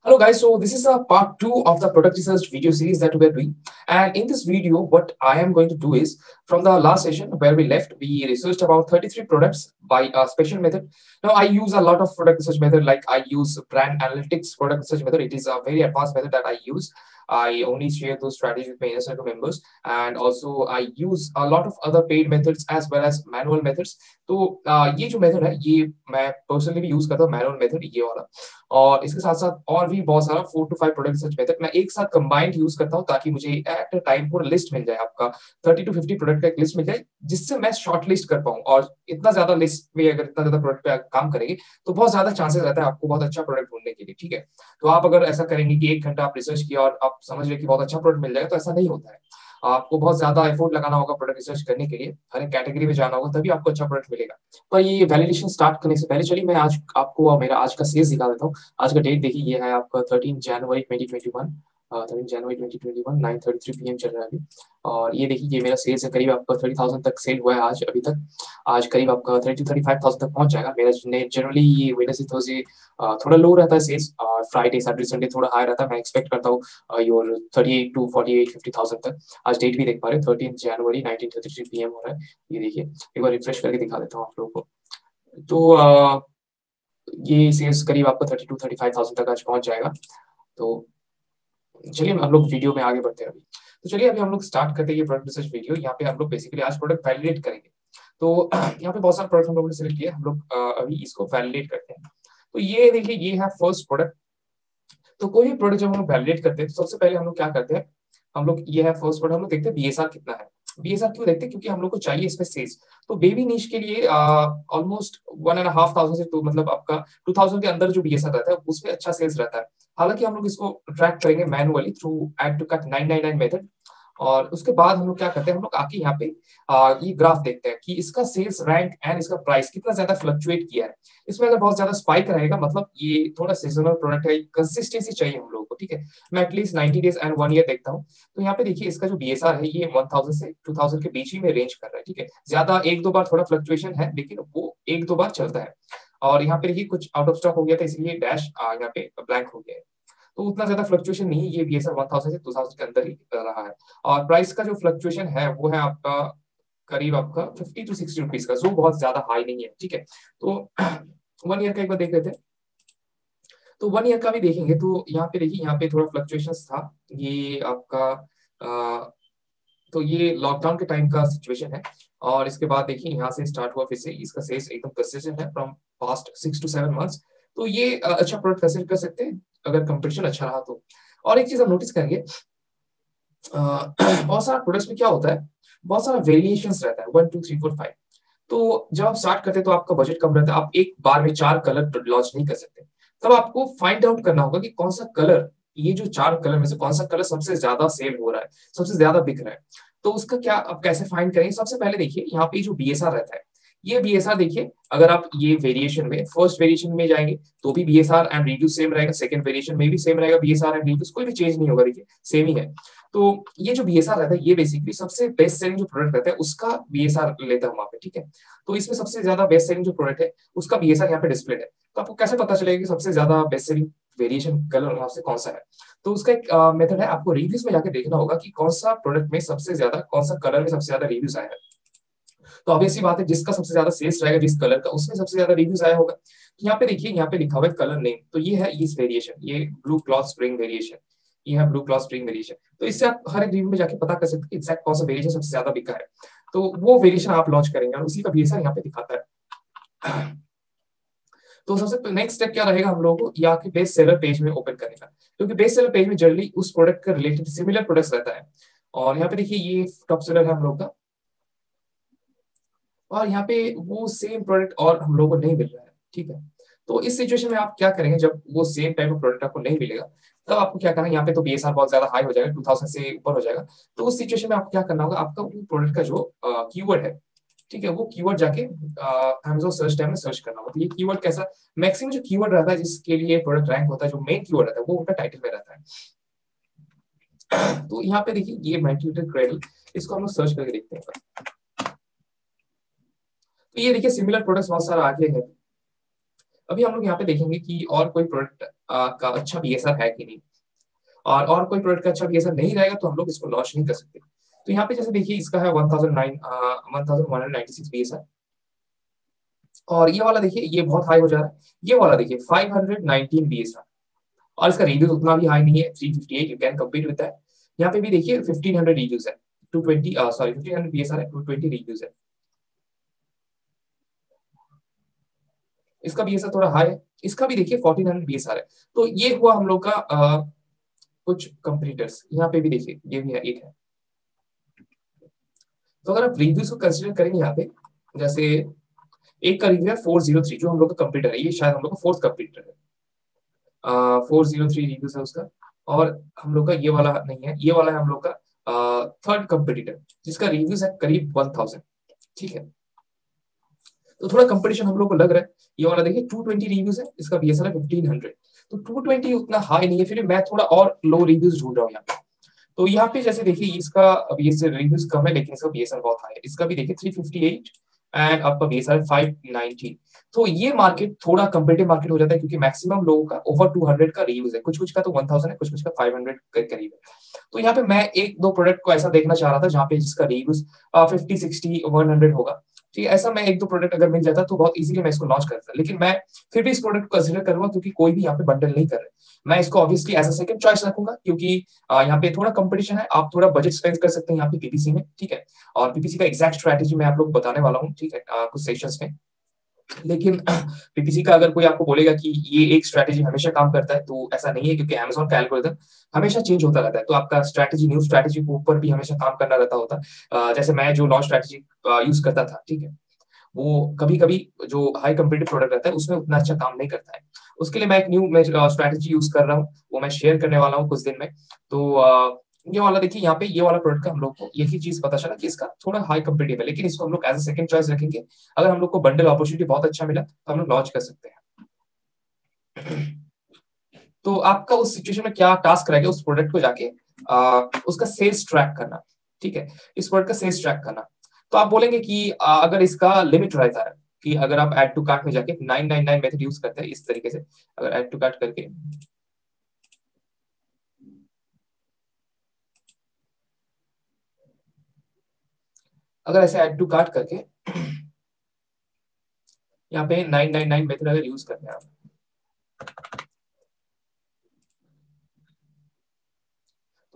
Hello guys, so this is a part 2 of the product research video series that we are doing, and in this video what I am going to do is, from the last session where we left, we researched about 33 products by a special method. Now I use a lot of product research method, like I use brand analytics product research method. It is a very advanced method that I use. I only share those strategies with my inner circle members, and also I use a lot of other paid methods as well as manual methods. तो ये जो method है ये मैं personally भी use करता हूँ, manual method ये वाला। और इसके साथ साथ और भी बहुत सारा 4 to 5 प्रोडक्ट रिसर्च मेथड मैं एक साथ कंबाइंड यूज करता हूँ, ताकि मुझे एट अ टाइम पूरा लिस्ट मिल जाए, आपका 30 to 50 प्रोडक्ट का एक लिस्ट मिल जाए, जिससे मैं शॉर्ट लिस्ट कर पाऊँ। और इतना ज्यादा लिस्ट में अगर इतना ज्यादा प्रोडक्ट पे काम करेंगे तो बहुत ज्यादा चांसेस रहता है आपको बहुत अच्छा प्रोडक्ट ढूंढने के लिए। ठीक है, तो आप अगर ऐसा करेंगे कि 1 घंटा आप रिसर्च किया और आप समझ रहे कि बहुत अच्छा प्रोडक्ट मिल जाएगा, तो ऐसा नहीं होता है। आपको बहुत ज्यादा एफर्ट लगाना होगा प्रोडक्ट रिसर्च करने के लिए, हर एक कैटेगरी में जाना होगा, तभी आपको अच्छा प्रोडक्ट मिलेगा। पर ये वैलिडेशन स्टार्ट करने से पहले चलिए मैं आज आपको मेरा आज का सेल्स दिखा देता हूँ। आज का डेट देखिए, ये है आपका 13 जनवरी 2021। 13 जनवरी 2021 9:33 PM चल रहा है अभी। और ये देखिए, ये मेरा सेल्स है, करीब आपका 30,000 तक सेल हुआ है आज अभी तक। आज करीब आपका 30 to 35,000 तक पहुंच जाएगा। मेरा जनरली ये वेडनेसडे थर्सडे थोड़ा लो रहता है सेल्स, और फ्राइडे सैटरडे संडे थोड़ा हाई रहता है। मैं एक्सपेक्ट करता हूँ योर 38 to 48 50,000 तक। आज डेट भी देख पा रहे हैं, 13 जनवरी 1933 PM हो रहा है। ये देखिए, एक बार रिफ्रेश करके दिखा देता हूँ आप लोगों को। तो ये सेल्स करीब आपका 32-35,000 तक आज पहुंच जाएगा। तो चलिए हम लोग वीडियो में आगे बढ़ते हैं अभी। तो चलिए अभी हम लोग स्टार्ट करते हैं ये प्रोडक्ट रिसर्च वीडियो। यहाँ पे हम लोग बेसिकली आज प्रोडक्ट वैलिडेट करेंगे। तो यहाँ पे बहुत सारे प्रोडक्ट हम लोगों ने सिलेक्ट किया, हम लोग अभी इसको वैलिडेट करते हैं। तो ये देखिए, ये है फर्स्ट प्रोडक्ट। तो कोई भी प्रोडक्ट जब हम लोग वैलिडेट करते हैं तो सबसे पहले हम लोग क्या करते हैं, हम लोग ये है फर्स्ट प्रोडक्ट, हम लोग देखते हैं बीएसआर कितना है। बीएसआर क्यों देखते हैं? क्योंकि हम लोग को चाहिए इसमें सेल्स। तो बेबी नीश के लिए ऑलमोस्ट 1,500 से, तो मतलब आपका 2,000 के अंदर जो बीएसआर रहता है उसमें अच्छा सेल्स रहता है। हालांकि हम लोग इसको ट्रैक करेंगे manually through add to cart 999 method. और उसके बाद हम लोग क्या करते हैं, हम लोग आके यहाँ पे ये ग्राफ देखते हैं कि इसका सेल्स रैंक एंड इसका प्राइस कितना ज्यादा फ्लक्चुएट किया है। इसमें अगर बहुत ज्यादा स्पाइक रहेगा, मतलब ये थोड़ा सीजनल प्रोडक्ट है, कंसिस्टेंसी चाहिए हम लोगों को। ठीक है, मैं एटलीस्ट 90 डेज एंड 1 ईयर देखता हूँ। तो यहाँ पे देखिए, इसका जो बीएसआर है ये 1000 से 2000 के बीच ही में रेंज कर रहा है। ठीक है, ज्यादा एक दो बार थोड़ा फ्लक्चुएशन है, लेकिन वो एक दो बार चलता है। और यहाँ पे देखिए कुछ आउट ऑफ स्टॉक हो गया था, इसलिए डैश यहाँ पे ब्लैंक हो गया है। तो उतना ज्यादा फ्लक्चुएशन नहीं है, ये बीएसआर 1000 से 2000 के अंदर ही रहा है। और प्राइस का जो फ्लक्चुएशन है वो है आपका करीब आपका 50 to 60 रुपीज का, जो बहुत ज्यादा हाई नहीं है। ठीक है, तो 1 ईयर का एक बार देख लेते हैं। तो 1 ईयर का भी देखेंगे तो यहाँ पे देखिए, यहाँ पे थोड़ा फ्लक्चुएशन था। ये आपका तो ये लॉकडाउन के टाइम का सिचुएशन है। और इसके बाद देखिए, यहाँ से स्टार्ट हुआ फिर से, इसका सेल्स एकदम कंसिस्टेंट है फ्रॉम पास्ट 6 to 7 मंथ्स। तो ये अच्छा प्रोडक्ट कंसिडर कर सकते हैं अगर कंपटीशन अच्छा रहा तो। और एक चीज आप नोटिस करेंगे, बहुत सारा प्रोडक्ट्स में क्या होता है, बहुत सारा वेरिएशंस रहता है, 1 2 3 4 5। तो जब आप स्टार्ट करते हैं तो आपका बजट कम रहता है, आप एक बार में 4 कलर लॉन्च नहीं कर सकते। तब आपको फाइंड आउट करना होगा कि कौन सा कलर, ये जो 4 कलर में से कौन सा कलर सबसे ज्यादा सेल हो रहा है, सबसे ज्यादा बिक रहा है। तो उसका क्या आप कैसे फाइंड करेंगे? सबसे पहले देखिए, यहाँ पे जो बीएसआर रहता है, ये बीएसआर देखिए, अगर आप ये वेरिएशन में फर्स्ट वेरिएशन में जाएंगे तो भी बीएसआर एंड रिड्यूस सेम रहेगा, सेकंड वेरिएशन में भी सेम रहेगा, बीएसआर एंड रिड्यूस कोई भी चेंज नहीं होगा, देखिए सेम ही है। तो ये जो बीएसआर रहता है, ये बेसिकली सबसे बेस्ट सेलिंग जो प्रोडक्ट रहता है उसका बीएसआर लेता है वहां पे। ठीक है, तो इसमें सबसे ज्यादा बेस्ट सेलिंग जो प्रोडक्ट है उसका बीएसआर यहाँ पे डिस्प्ले है। तो आपको कैसे पता चलेगा कि सबसे ज्यादा बेस्ट सेलिंग वेरिएशन कलर वहां से कौन सा है? तो उसका एक मेथड है, आपको रिव्यूज में जाकर देखना होगा कि कौन सा प्रोडक्ट में सबसे ज्यादा, कौन सा कलर में सबसे ज्यादा रिव्यूज आया है। तो ऑब्वियस सी बात है, जिसका सबसे ज्यादा सेल्स रहेगा जिस कलर का, उसमें सबसे ज्यादा रिव्यूज आया होगा। यहाँ पे देखिए, यहाँ पे लिखा हुआ है कलर नेम, तो ये है इस वेरिएशन, ये ब्लू क्लॉथ स्प्रिंग वेरिएशन, ये है ब्लू क्लॉथ स्प्रिंग वेरिएशन। तो इससे आप हर एक रिव्यू में जाके पता कर सकते हैं एग्जैक्ट कौन सा वेरिएशन सबसे ज्यादा बिका है। तो वो वेरिएशन आप लॉन्च करेंगे और उसी का बीएसआर यहाँ पे दिखाता है। तो सबसे नेक्स्ट स्टेप क्या रहेगा हम लोगों को, या कि बेस्ट सेलर पेज में ओपन करने का, क्योंकि बेस्ट सेलर पेज में जनरली उस प्रोडक्ट का रिलेटेड सिमिलर प्रोडक्ट्स रहता है। और यहाँ पे देखिए, ये टॉप सेलर है हम लोग का, और यहाँ पे वो सेम प्रोडक्ट और हम लोगों को नहीं मिल रहा है। ठीक है, तो इस सिचुएशन में आप क्या करेंगे, जब वो सेम टाइप ऑफ प्रोडक्ट आपको नहीं मिलेगा, तब आपको क्या करना है, यहाँ पे तो बीएसआर बहुत ज्यादा हाई हो जाएगा, 2000 से ऊपर हो जाएगा। तो उस सिचुएशन में आपको क्या करना होगा, आपका वो प्रोडक्ट का जो कीवर्ड है, ठीक है, वो कीवर्ड जाके अमेज़न सर्च टैब में सर्च करना होगा। तो ये कीवर्ड कैसा, मैक्सिमम जो कीवर्ड रहता है जिसके लिए प्रोडक्ट रैंक होता है, जो मेन कीवर्ड रहता है वो उनका टाइटल में रहता है। तो यहाँ पे देखिए, ये मैन्युफैक्चर्ड क्रेडल, इसको हम लोग सर्च करके देखते हैं। तो ये देखिए, सिमिलर प्रोडक्ट्स बहुत सारा आगे है। अभी हम लोग यहाँ पे देखेंगे कि और कोई प्रोडक्ट का अच्छा बीएसआर है कि नहीं, और कोई प्रोडक्ट का अच्छा बीएसआर नहीं रहेगा तो हम लोग इसको लॉन्च नहीं कर सकते। तो यहाँ पे जैसे देखिए इसका है 1196 बीएसआर, और ये वाला देखिए ये बहुत हाई हो जा रहा है, ये वाला देखिए 519 बीएसआर, और इसका रिव्यूज उतना भी हाई नहीं है, 358, you can compete with that. यहाँ पे भी देखिए 1500 रिव्यूज है, 220 सॉरी 1500 बीएसआर है, 220 रिव्यूज है। इसका बीएसआर थोड़ा हाई है, इसका भी देखिए 1400 बीएसआर है। तो ये हुआ हम लोग का कुछ कंपटीटर्स। यहाँ पे भी देखिए ये भी है, एक है। तो अगर आप रिव्यूज को कंसिडर करेंगे यहाँ पे, जैसे एक का रिव्यू है 403 जो हम लोग का कंप्यूटर है, ये शायद हम लोग का फोर्थ कंप्यूटर है, 403 रिव्यूज है उसका। और हम लोग का ये वाला नहीं है, ये वाला है हम लोग का थर्ड कंपटीटर, जिसका रिव्यूज है करीब 1000। ठीक है, तो थोड़ा कंपटीशन हम लोग को लग रहा है। ये वाला देखिए 220 रिव्यूज है, इसका बीएसआर है 1500। तो 220 उतना हाई नहीं है, फिर मैं थोड़ा और लो रिव्यूज ढूंढ रहा हूँ यहाँ पे। तो यहाँ पे जैसे देखिए इसका बीएसआर रिव्यूज कम है, लेकिन इसका बीएसआर बहुत हाई है। इसका भी देखिए 358 एंड आपका बीएसआर 590। तो ये मार्केट थोड़ा कंपेटिटिव मार्केट हो जाता है, क्योंकि मैक्सिमम लोगों का ओवर 200 का रिव्यूज है, कुछ कुछ का तो 1000 है, कुछ कुछ का 500 के करीब है। तो यहाँ पे मैं एक दो प्रोडक्ट को ऐसा देखना चाह रहा था जहाँ पे जिसका रिव्यूज 50 60 100 होगा। ठीक है, ऐसा मैं एक दो प्रोडक्ट अगर मिल जाता तो बहुत इजीली मैं इसको लॉन्च करता, लेकिन मैं फिर भी इस प्रोडक्ट को कंसिडर करूंगा क्योंकि कोई भी यहाँ पे बंडल नहीं कर रहे। मैं इसको obviously as a second choice रखूंगा, क्योंकि यहाँ पे थोड़ा कंपटीशन है, आप थोड़ा बजट स्पेंड कर सकते हैं यहाँ पे पीपीसी में। ठीक है, और पीपीसी का एग्जैक्ट स्ट्रैटेजी मैं आप लोग बताने वाला हूँ, ठीक है, कुछ सेशंस में। लेकिन पीपीसी का अगर कोई आपको बोलेगा कि ये एक स्ट्रैटेजी हमेशा काम करता है, तो ऐसा नहीं है, क्योंकि अमेजोन का एल्गोरिथम हमेशा चेंज होता रहता है। तो आपका स्ट्रैटेजी न्यू स्ट्रैटेजी के ऊपर भी हमेशा काम करना रहता होता है। जैसे मैं जो लॉन्च स्ट्रैटेजी यूज करता था, ठीक है, वो कभी कभी जो हाई कम्पिटिटिव प्रोडक्ट रहता है उसमें उतना अच्छा काम नहीं करता है। उसके लिए मैं एक न्यू स्ट्रैटेजी यूज कर रहा हूँ, वो मैं शेयर करने वाला हूँ कुछ दिन में। तो ये वाला देखिए यहाँ पे ये वाला प्रोडक्ट का हम लोग को यही चीज पता चला कि इसका थोड़ा हाई कम्पिटिटिव है, लेकिन इसको हम लोग एज अ सेकंड चॉइस रखेंगे। अगर हम लोग को बंडल अपॉर्चुनिटी बहुत अच्छा मिला तो हम लोग लॉन्च कर सकते हैं। तो आपका उस सिचुएशन में क्या टास्क रहेगा, उस प्रोडक्ट को जाके उसका सेल्स ट्रैक करना। ठीक है, इस प्रोडक्ट का सेल्स ट्रैक करना। तो आप बोलेंगे कि अगर इसका लिमिट रहता है कि अगर आप ऐड टू कार्ट में जाके 999 मेथड यूज करते हैं इस तरीके से, अगर ऐड टू कार्ट करके अगर ऐसे ऐड टू कार्ट करके यहाँ पे 999 मेथड अगर यूज करते हैं आप,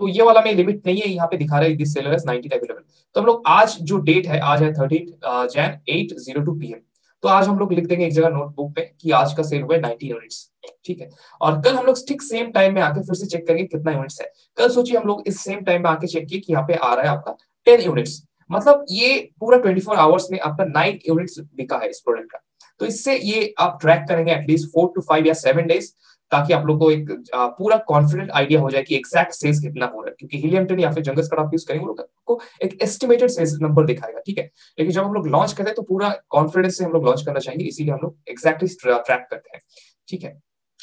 तो ये वाला में लिमिट नहीं है, यहाँ पे दिखा रहा है दिस सेलर इज 19 अवेलेबल। तो हम लोग आज जो डेट है, आज है 13 जैन 8:02 PM। तो आज हम लोग लिख देंगे एक जगह नोटबुक पे कि आज का सेल हुआ है 90 यूनिट्स। ठीक है, और कल हम लोग ठीक सेम टाइम में आके फिर से चेक करेंगे कितना यूनिट्स है। कल सोचिए हम लोग इस सेम टाइम में आके चेक किए कि यहाँ पे आ रहा है आपका 10 यूनिट्स। मतलब ये पूरा 24 आवर्स में आपका 9 यूनिट्स बिका है इस प्रोडक्ट का। तो इससे ये आप ट्रैक करेंगे एटलीस्ट 4 to 5 या 7 डेज, ताकि आप लोग को एक पूरा कॉन्फिडेंट आइडिया हो जाए कि एग्जैक्ट सेल्स कितना हो रहा है। क्योंकि हीलियम 10 या फिर जंगल स्क्वाड आप यूज करेंगे, वो लोग आपको एक एस्टिमेटेड सेल्स नंबर दिखाएगा। ठीक है, लेकिन जब हम लोग लॉन्च करते हैं तो पूरा कॉन्फिडेंस से हम लोग लॉन्च करना चाहेंगे, इसीलिए हम लोग एग्जैक्टली ट्रैक करते हैं। ठीक है,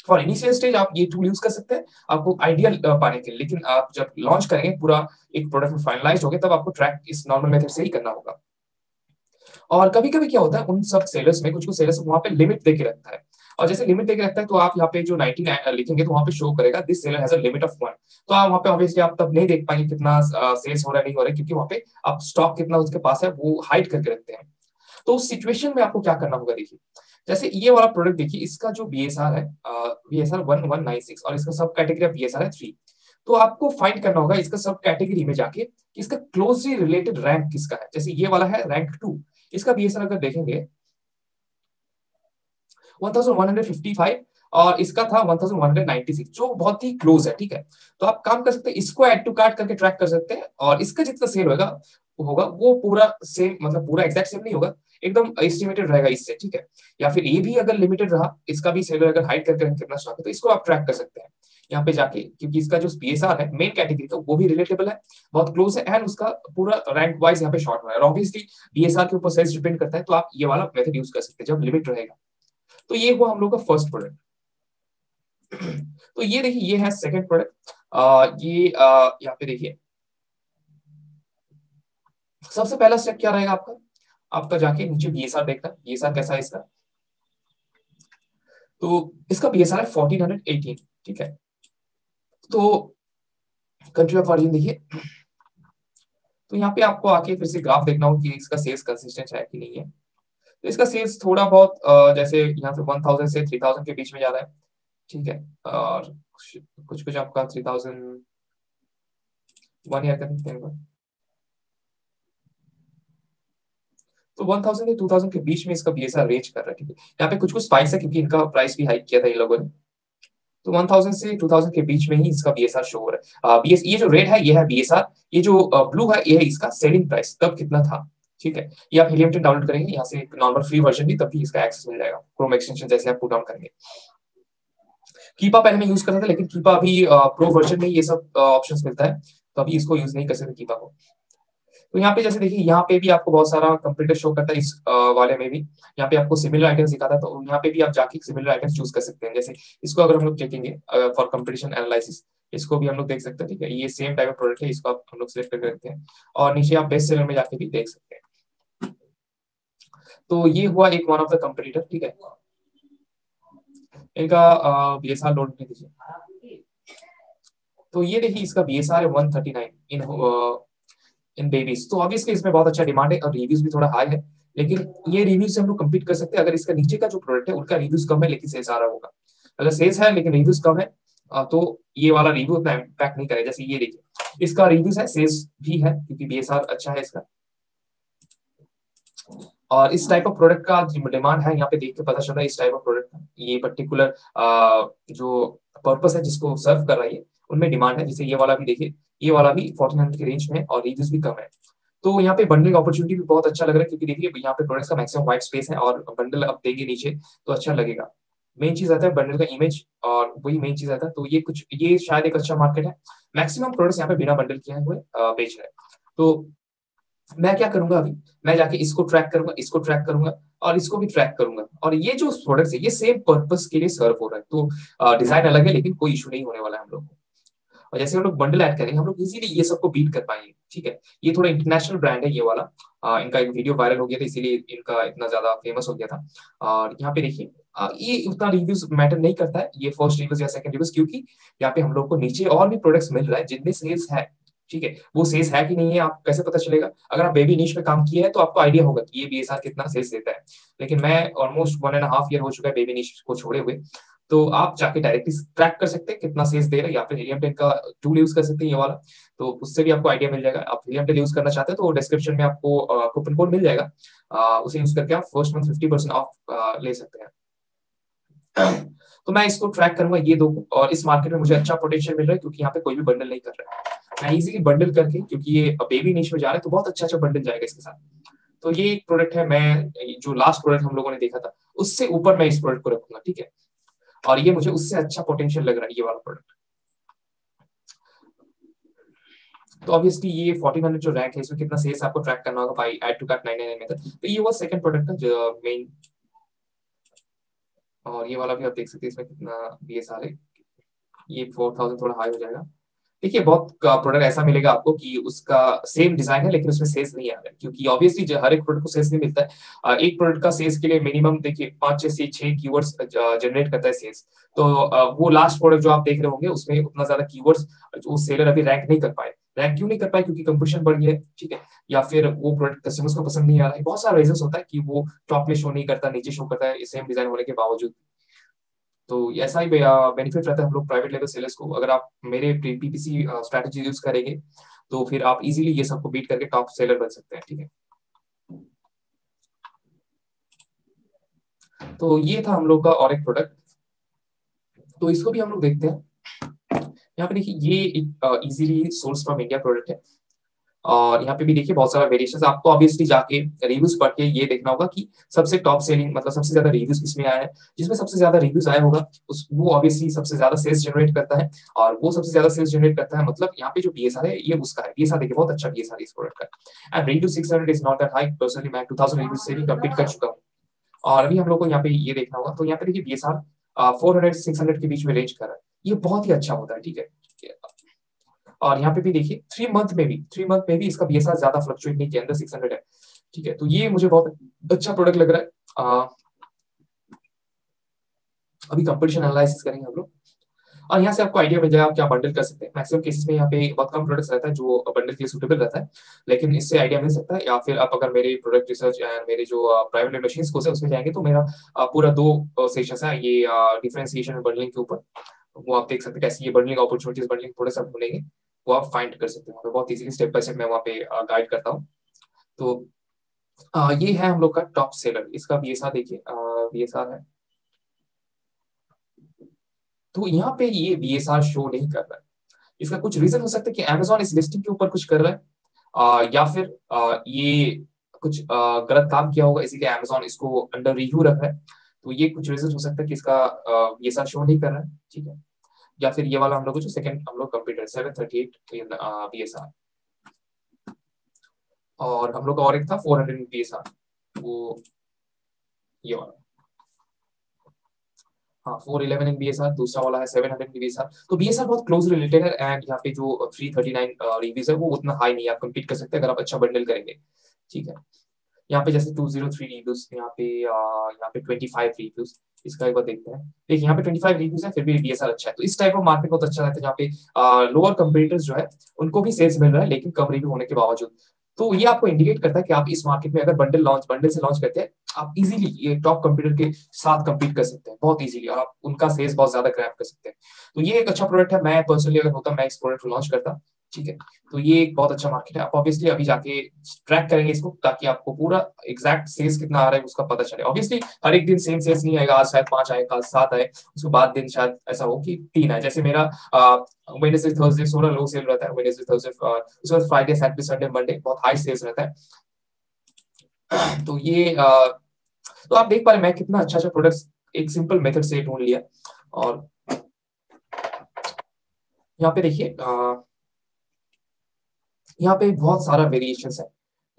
फॉर इनिशियल स्टेज आप ये टूल यूज कर सकते हैं आपको आइडिया पाने के लिए, लेकिन आप जब लॉन्च करेंगे पूरा एक प्रोडक्ट में फाइनलाइज हो गया, तब आपको ट्रैक इस नॉर्मल मेथड से ही करना होगा। और कभी कभी क्या होता है, उन सब सेलर्स में कुछ कुछ सेलर्स वहां पे लिमिट देके रखता है, और जैसे लिमिट देके रखता है तो आप यहाँ पे जो 99 लिखेंगे तो वहां पे शो करेगा this seller has a limit of 1। तो आप वहाँ पे ऑब्वियसली आप तब नहीं देख पाएंगे कितना सेल्स हो रहा है नहीं हो रहा है, क्योंकि वहाँ पे आप स्टॉक कितना उसके पास है वो हाइड करके रखते हैं। तो उस सिचुएशन में आपको क्या करना होगा, देखिए जैसे ये वाला प्रोडक्ट देखिए, इसका जो बीएसआर है बीएसआर 1196 और इसका सब कैटेगरी बीएसआर है 3। तो आपको फाइंड करना होगा इसका सब कैटेगरी में जाके कि इसका क्लोजली रिलेटेड रैंक किसका है। जैसे ये वाला है रैंक 2, इसका बीएसआर अगर देखेंगे 1155 और इसका था 1196, जो बहुत ही क्लोज है। ठीक है, तो आप काम कर सकते हैं, इसको ऐड टू कार्ट करके ट्रैक कर सकते हैं, और इसका जितना सेल होगा वो पूरा सेम, मतलब पूरा एग्जैक्ट सेम नहीं होगा, एकदम एस्टिमेटेड रहेगा इससे। ठीक है, या फिर ये भी अगर लिमिटेड रहा, इसका भी सेलर अगर हाइड करके कितना स्टॉक है, तो इसको आप ट्रैक कर सकते हैं यहाँ पे जाके, क्योंकि इसका जो पीएसआर है मेन कैटेगरी का वो भी रिलेटेबल है, बहुत क्लोज है, एंड उसका पूरा रैंक वाइज यहाँ पे शॉर्ट हुआ है। ऑब्वियसली डीएसआर के ऊपर सेल्स डिपेंड करता है, तो आप ये वाला मेथड यूज कर सकते हैं जब लिमिट रहेगा। तो ये हुआ हम लोग का फर्स्ट प्रोडक्ट। तो ये देखिए ये है सेकंड प्रोडक्ट। ये यहाँ पे देखिए सबसे पहला स्टेप क्या रहेगा आपका, आपका जाके नीचे बीएसआर देखना, बीएसआर कैसा है इसका। तो इसका BSR है 1418, ठीक है। तो कंट्री ऑफ ऑरिजिन देखिए, तो यहाँ पे आपको आके फिर से ग्राफ देखना होगा कि इसका सेल्स कंसिस्टेंट है कि नहीं है। तो इसका सेल्स थोड़ा बहुत जैसे यहाँ पे 1000 से 3000 के बीच में जा रहा है, ठीक है। और कुछ कुछ आपका 3000 1 ईयर का देखते हैं, तो 1000 से 2000 के बीच में इसका BSR रेंज कर रहा है, ठीक है। यहाँ पे कुछ कुछ स्पाइक्स है क्योंकि इनका प्राइस भी हाइक किया था इन लोगों ने। तो 1000 से 2000 के बीच में ही इसका BSR शो हो रहा है। BS ये जो रेड है ये है BSR, ये जो ब्लू है ये है इसका सेलिंग प्राइस, तब कितना था, ठीक है। ये आप हीलियम 10 डाउनलोड करेंगे यहाँ से नॉर्मल फ्री वर्जन भी, तब भी इसका एक्सेस मिल जाएगा क्रोम एक्सटेंशन जैसे आप पुट डाउन करेंगे। कीपा पहले मैं यूज करता था, लेकिन कीपा अभी प्रो वर्जन में ये सब ऑप्शंस मिलता है, तो अभी इसको यूज नहीं कर सकते कीपा को। तो यहाँ पे जैसे देखिए, यहाँ पे भी आपको बहुत सारा कंप्यूटर शो करता है, इस वाले में भी यहाँ पे आपको सिमिलर आइटम्स दिखाता है, तो यहाँ पे भी आप जाके सिमिलर आइटम्स चूज कर सकते हैं। जैसे इसको अगर हम लोग देखेंगे फॉर कंपटीशन एनालिसिस, इसको भी हम लोग देख सकते हैं, ठीक है। ये सेम टाइप ऑफ प्रोडक्ट है, इसको आप हम लोग सिलेक्ट करके रखते हैं और नीचे आप बेस्ट सेलर में जाके भी देख सकते हैं। तो ये हुआ एक वन ऑफ द कंपटीटर, ठीक है। इनका BSR लोड में दीजिए, तो ये देखिए इसका BSR है 139 इन बेबीज। तो ऑब्वियसली इसमें बहुत अच्छा डिमांड है और रिव्यूज भी थोड़ा हाई है, लेकिन ये रिव्यूज से हम लोग कम्पीट कर सकते हैं अगर इसका नीचे का जो प्रोडक्ट है उनका रिव्यूज कम है लेकिन सेल्स आ रहा होगा। अगर सेल्स है लेकिन रिव्यूज कम है तो ये वाला रिव्यू उतना इम्पैक्ट नहीं करेगा। जैसे ये देखिए इसका रिव्यूज है, सेल्स भी है क्योंकि BSR अच्छा है इसका। और इस टाइप ऑफ प्रोडक्ट का डिमांड है, यहाँ पे देख के पता चल रहा है इस टाइप ऑफ प्रोडक्ट का ये पर्टिकुलर जो पर्पस है जिसको सर्व कर रही है उनमें डिमांड है। जैसे ये वाला भी देखिए, ये वाला भी 1400 के रेंज में है और रिव्यूज भी कम है। तो यहाँ पे बंडलिंग अपॉर्चुनिटी भी बहुत अच्छा लग रहा है क्योंकि देखिए यहाँ पे प्रोडक्ट्स का मैक्सिमम व्हाइट स्पेस है और बंडल अब देंगे नीचे तो अच्छा लगेगा। मेन चीज आता है बंडल का इमेज और वही मेन चीज आता है। तो ये शायद एक अच्छा मार्केट है, मैक्सिमम प्रोडक्ट्स यहाँ पे बिना बंडल किए हुए बेच रहे हैं। तो मैं क्या करूंगा अभी, मैं जाके इसको ट्रैक करूंगा, इसको ट्रैक करूंगा और इसको भी ट्रैक करूंगा, और ये जो प्रोडक्ट्स है ये सेम पर्पस के लिए सर्व हो रहा है। तो डिजाइन अलग है लेकिन कोई इशू नहीं होने वाला है हम लोग को। और जैसे हम लोग बंडल ऐड करेंगे हम लोग इजीली ये सबको बीट कर पाएंगे, ठीक है। ये थोड़ा इंटरनेशनल ब्रांड है ये वाला, इनका एक वीडियो वायरल हो गया था इसीलिए इनका इतना ज्यादा फेमस हो गया था। और यहाँ पे देखिए ये उतना रिव्यूज मैटर नहीं करता है, ये फर्स्ट रिव्यूज या सेकंड रिव्यूज, क्योंकि यहाँ पे हम लोग को नीचे और भी प्रोडक्ट्स मिल रहा है जिनमें सेल्स है, ठीक है। वो सेल्स है कि नहीं है आप कैसे पता चलेगा, अगर आप बेबी नीश में काम किए हैं तो आपको आइडिया होगा कि ये BSR कितना सेल्स देता है। लेकिन मैं ऑलमोस्ट 1.5 ईयर हो चुका है बेबी नीश को छोड़े हुए, तो आप जाके डायरेक्टली ट्रैक कर सकते हैं कितना सेल्स दे रहा है, या फिर हीलियम 10 का टूल यूज कर सकते हैं ये वाला, तो उससे भी आपको आइडिया मिल जाएगा। आप हीलियम 10 यूज करना चाहते हैं तो डिस्क्रिप्शन में आपको कूपन कोड मिल जाएगा, उसे यूज करके आप फर्स्ट मंथ 50% ऑफ ले सकते हैं। तो मैं इसको ट्रैक करूंगा ये दो, और इस मार्केट में मुझे अच्छा पोटेंशियल मिल रहा है क्योंकि यहाँ पे कोई भी बंडल नहीं कर रहा है। मैं इजीली बंडल करके, क्योंकि ये बेबी नीश में जा रहा है तो बहुत अच्छा अच्छा बंडल जाएगा इसके साथ। तो ये एक प्रोडक्ट है, मैं जो लास्ट प्रोडक्ट हम लोगों ने देखा था उससे ऊपर मैं इस प्रोडक्ट को रखूंगा, ठीक है। और ये मुझे उससे अच्छा पोटेंशियल लग रहा है ये वाला प्रोडक्ट। तो ऑब्वियसली ये 1400 जो रैंक है इसमें कितना सेल्स आपको ट्रैक करना होगा by add to cart 999 method. तो ये वो सेकंड प्रोडक्ट है जो मेन, और ये वाला भी आप देख सकते हैं इसमें कितना BSR है। ये 4000 थोड़ा हाई हो जाएगा। देखिए बहुत प्रोडक्ट ऐसा मिलेगा आपको कि उसका सेम डिजाइन है लेकिन उसमें सेल्स नहीं आ रहा है, क्योंकि ऑब्वियसली हर एक प्रोडक्ट को सेल्स नहीं मिलता है। एक प्रोडक्ट का सेल्स के लिए मिनिमम देखिए 5 से 6 कीवर्ड्स जनरेट करता है सेल्स। तो वो लास्ट प्रोडक्ट जो आप देख रहे होंगे उसमें उतना ज्यादा कीवर्ड्स जो सेलर अभी रैंक नहीं कर पाए। रैंक क्यों नहीं कर पाए, क्योंकि कंपटीशन बढ़ गया है, ठीक है। या फिर वो प्रोडक्ट कस्टमर्स को पसंद नहीं आ रहा है, बहुत सारा रीजन होता है कि वो टॉप में शो नहीं करता, नीचे शो करता है सेम डिजाइन होने के बावजूद। तो ऐसा ही बेनिफिट रहता है हम लोग प्राइवेट लेवल सेलर्स को, अगर आप मेरे PPC स्ट्रेटजी यूज करेंगे तो फिर आप इजीली ये सबको बीट करके टॉप सेलर बन सकते हैं, ठीक है। तो ये था हम लोग का और एक प्रोडक्ट, तो इसको भी हम लोग देखते हैं। यहाँ पे देखिए ये एक easily source from India product है, और यहाँ पे भी देखिए बहुत सारा वेरिएशन। आपको ऑब्वियसली जाके रिव्यूज पढ़ के ये देखना होगा कि सबसे टॉप सेलिंग मतलब सबसे ज्यादा रिव्यूज किसमें आया है, जिसमें सबसे ज्यादा रिव्यूज आया होगा वो ऑब्वियसली सबसे ज्यादा सेल्स जनरेट करता है, और वो सबसे ज्यादा सेल्स जनरेट करता है मतलब यहाँ पे जो BSR है ये उसका है। BSR देखिए बहुत अच्छा BSR है इस प्रोडक्ट का, and review 600 is not that high. Personally मैं 2000 रिव्यूज से भी कम्पीट कर चुका हूँ, और अभी हम लोग को यहाँ पे ये देखना होगा। तो यहाँ पे देखिए BSR 400 600 के बीच में रेंज कर रहा है, ये बहुत ही अच्छा होता है, ठीक है। और यहाँ पे भी देखिए 3 मंथ में भी इसका BSR ज्यादा फ्लक्चुएट नहीं किया, अंदर 600 है, ठीक है। तो ये मुझे बहुत अच्छा प्रोडक्ट लग रहा है। अभी कंपटीशन एनालिसिस करेंगे हम लोग, और यहाँ से आपको आइडिया मिल जाएगा आप क्या बंडल कर सकते हैं। मैक्सिमम केसेस में यहाँ पे बहुत कम प्रोडक्ट्स रहता है जो बंडल के लिए सुटेबल रहता है, लेकिन इससे आइडिया मिल सकता है। या फिर आप अगर मेरे प्रोडक्ट रिसर्च एंड मेरे जो प्राइवेट मशीन कोर्स है उसमें जाएंगे तो मेरा पूरा 2 सेशंस है ये डिफरेंशिएशन और बंडलिंग के ऊपर, वो आप देख सकते हैं कैसे ये बंडलिंग अपॉर्चुनिटीज बंडलिंग थोड़ा सा ढूंढेंगे, वो आप फाइंड कर सकते हैं बहुत इजीली, स्टेप बाय स्टेप मैं वहाँ पे गाइड करता हूँ। तो ये है हम लोग का टॉप सेलर, इसका बीएसआर देखिए, बीएसआर है। तो यहाँ पे ये बीएसआर शो नहीं कर रहा है, इसका कुछ रीजन हो सकता है कि Amazon इस लिस्टिंग के ऊपर कुछ कर रहा है, या फिर ये कुछ गलत काम किया होगा इसीलिए Amazon इसको अंडर रिव्यू रख रहा है। तो ये कुछ रीजन हो सकता है कि इसका बीएसआर शो नहीं कर रहा है, ठीक है। या फिर ये वाला हम लोग जो सेकंड हम लोग कंप्यूटर 738 इन बीएसआर, और हम लोग का और एक था 400 इन बीएसआर, वो ये वाला, हाँ 411 इन बीएसआर, दूसरा वाला है 700 इन बीएसआर। तो बीएसआर बहुत क्लोज रिलेटेड है, एंड यहाँ पे जो 339 रिव्यूज है वो उतना हाई नहीं है, आप कंपीट कर सकते हैं अगर आप अच्छा बंडल करेंगे, ठीक है। यहाँ पे जैसे 203 रिव्यूज, यहाँ पे 25 रिव्यूज, इसका एक बार देखते हैं। देखिए यहाँ पे 25 रिव्यूज है फिर भी बीएसआर अच्छा है, तो इस टाइप ऑफ मार्केट बहुत अच्छा रहता है जहाँ पे लोअर कंपीटिटर्स जो है उनको भी सेल्स मिल रहा है लेकिन कम रिव्यू होने के बावजूद। तो ये आपको इंडिकेट करता है कि आप इस मार्केट में अगर बंडल से लॉन्च करते हैं आप इजीली ये टॉप कंप्यूटर के साथ compete कर सकते हैं बहुत इजीली, और आप उनका सेल्स बहुत ज्यादा ग्रैब कर सकते हैं। तो ये एक अच्छा प्रोडक्ट है, मैं पर्सनली अगर होता मैं इस प्रोडक्ट को लॉन्च करता, ठीक है। तो ये एक बहुत अच्छा मार्केट है, आप ऑब्वियसली अभी जाके ट्रैक करेंगे इसको ताकि आपको पूरा एग्जैक्ट सेल्स कितना आ रहा है उसका पता चले। ऑब्वियसली हर एक दिन सेम सेल्स नहीं आएगा, आज शायद 5 आए, कल 7 आए, उसके बाद दिन शायद ऐसा हो कि 3 आए। जैसे मेरा वेडनेसडे थर्सडे सोलह लो सेल रहता है, वेडनेसडे थर्सडे उसके बाद फ्राइडे सैटरडे संडे मंडे बहुत हाई सेल्स रहता है। तो ये तो आप देख पा रहे मैं कितना अच्छा अच्छा प्रोडक्ट्स एक सिंपल मेथड से ढूंढ लिया। और यहाँ पे देखिए यहाँ पे बहुत सारा वेरिएशंस है,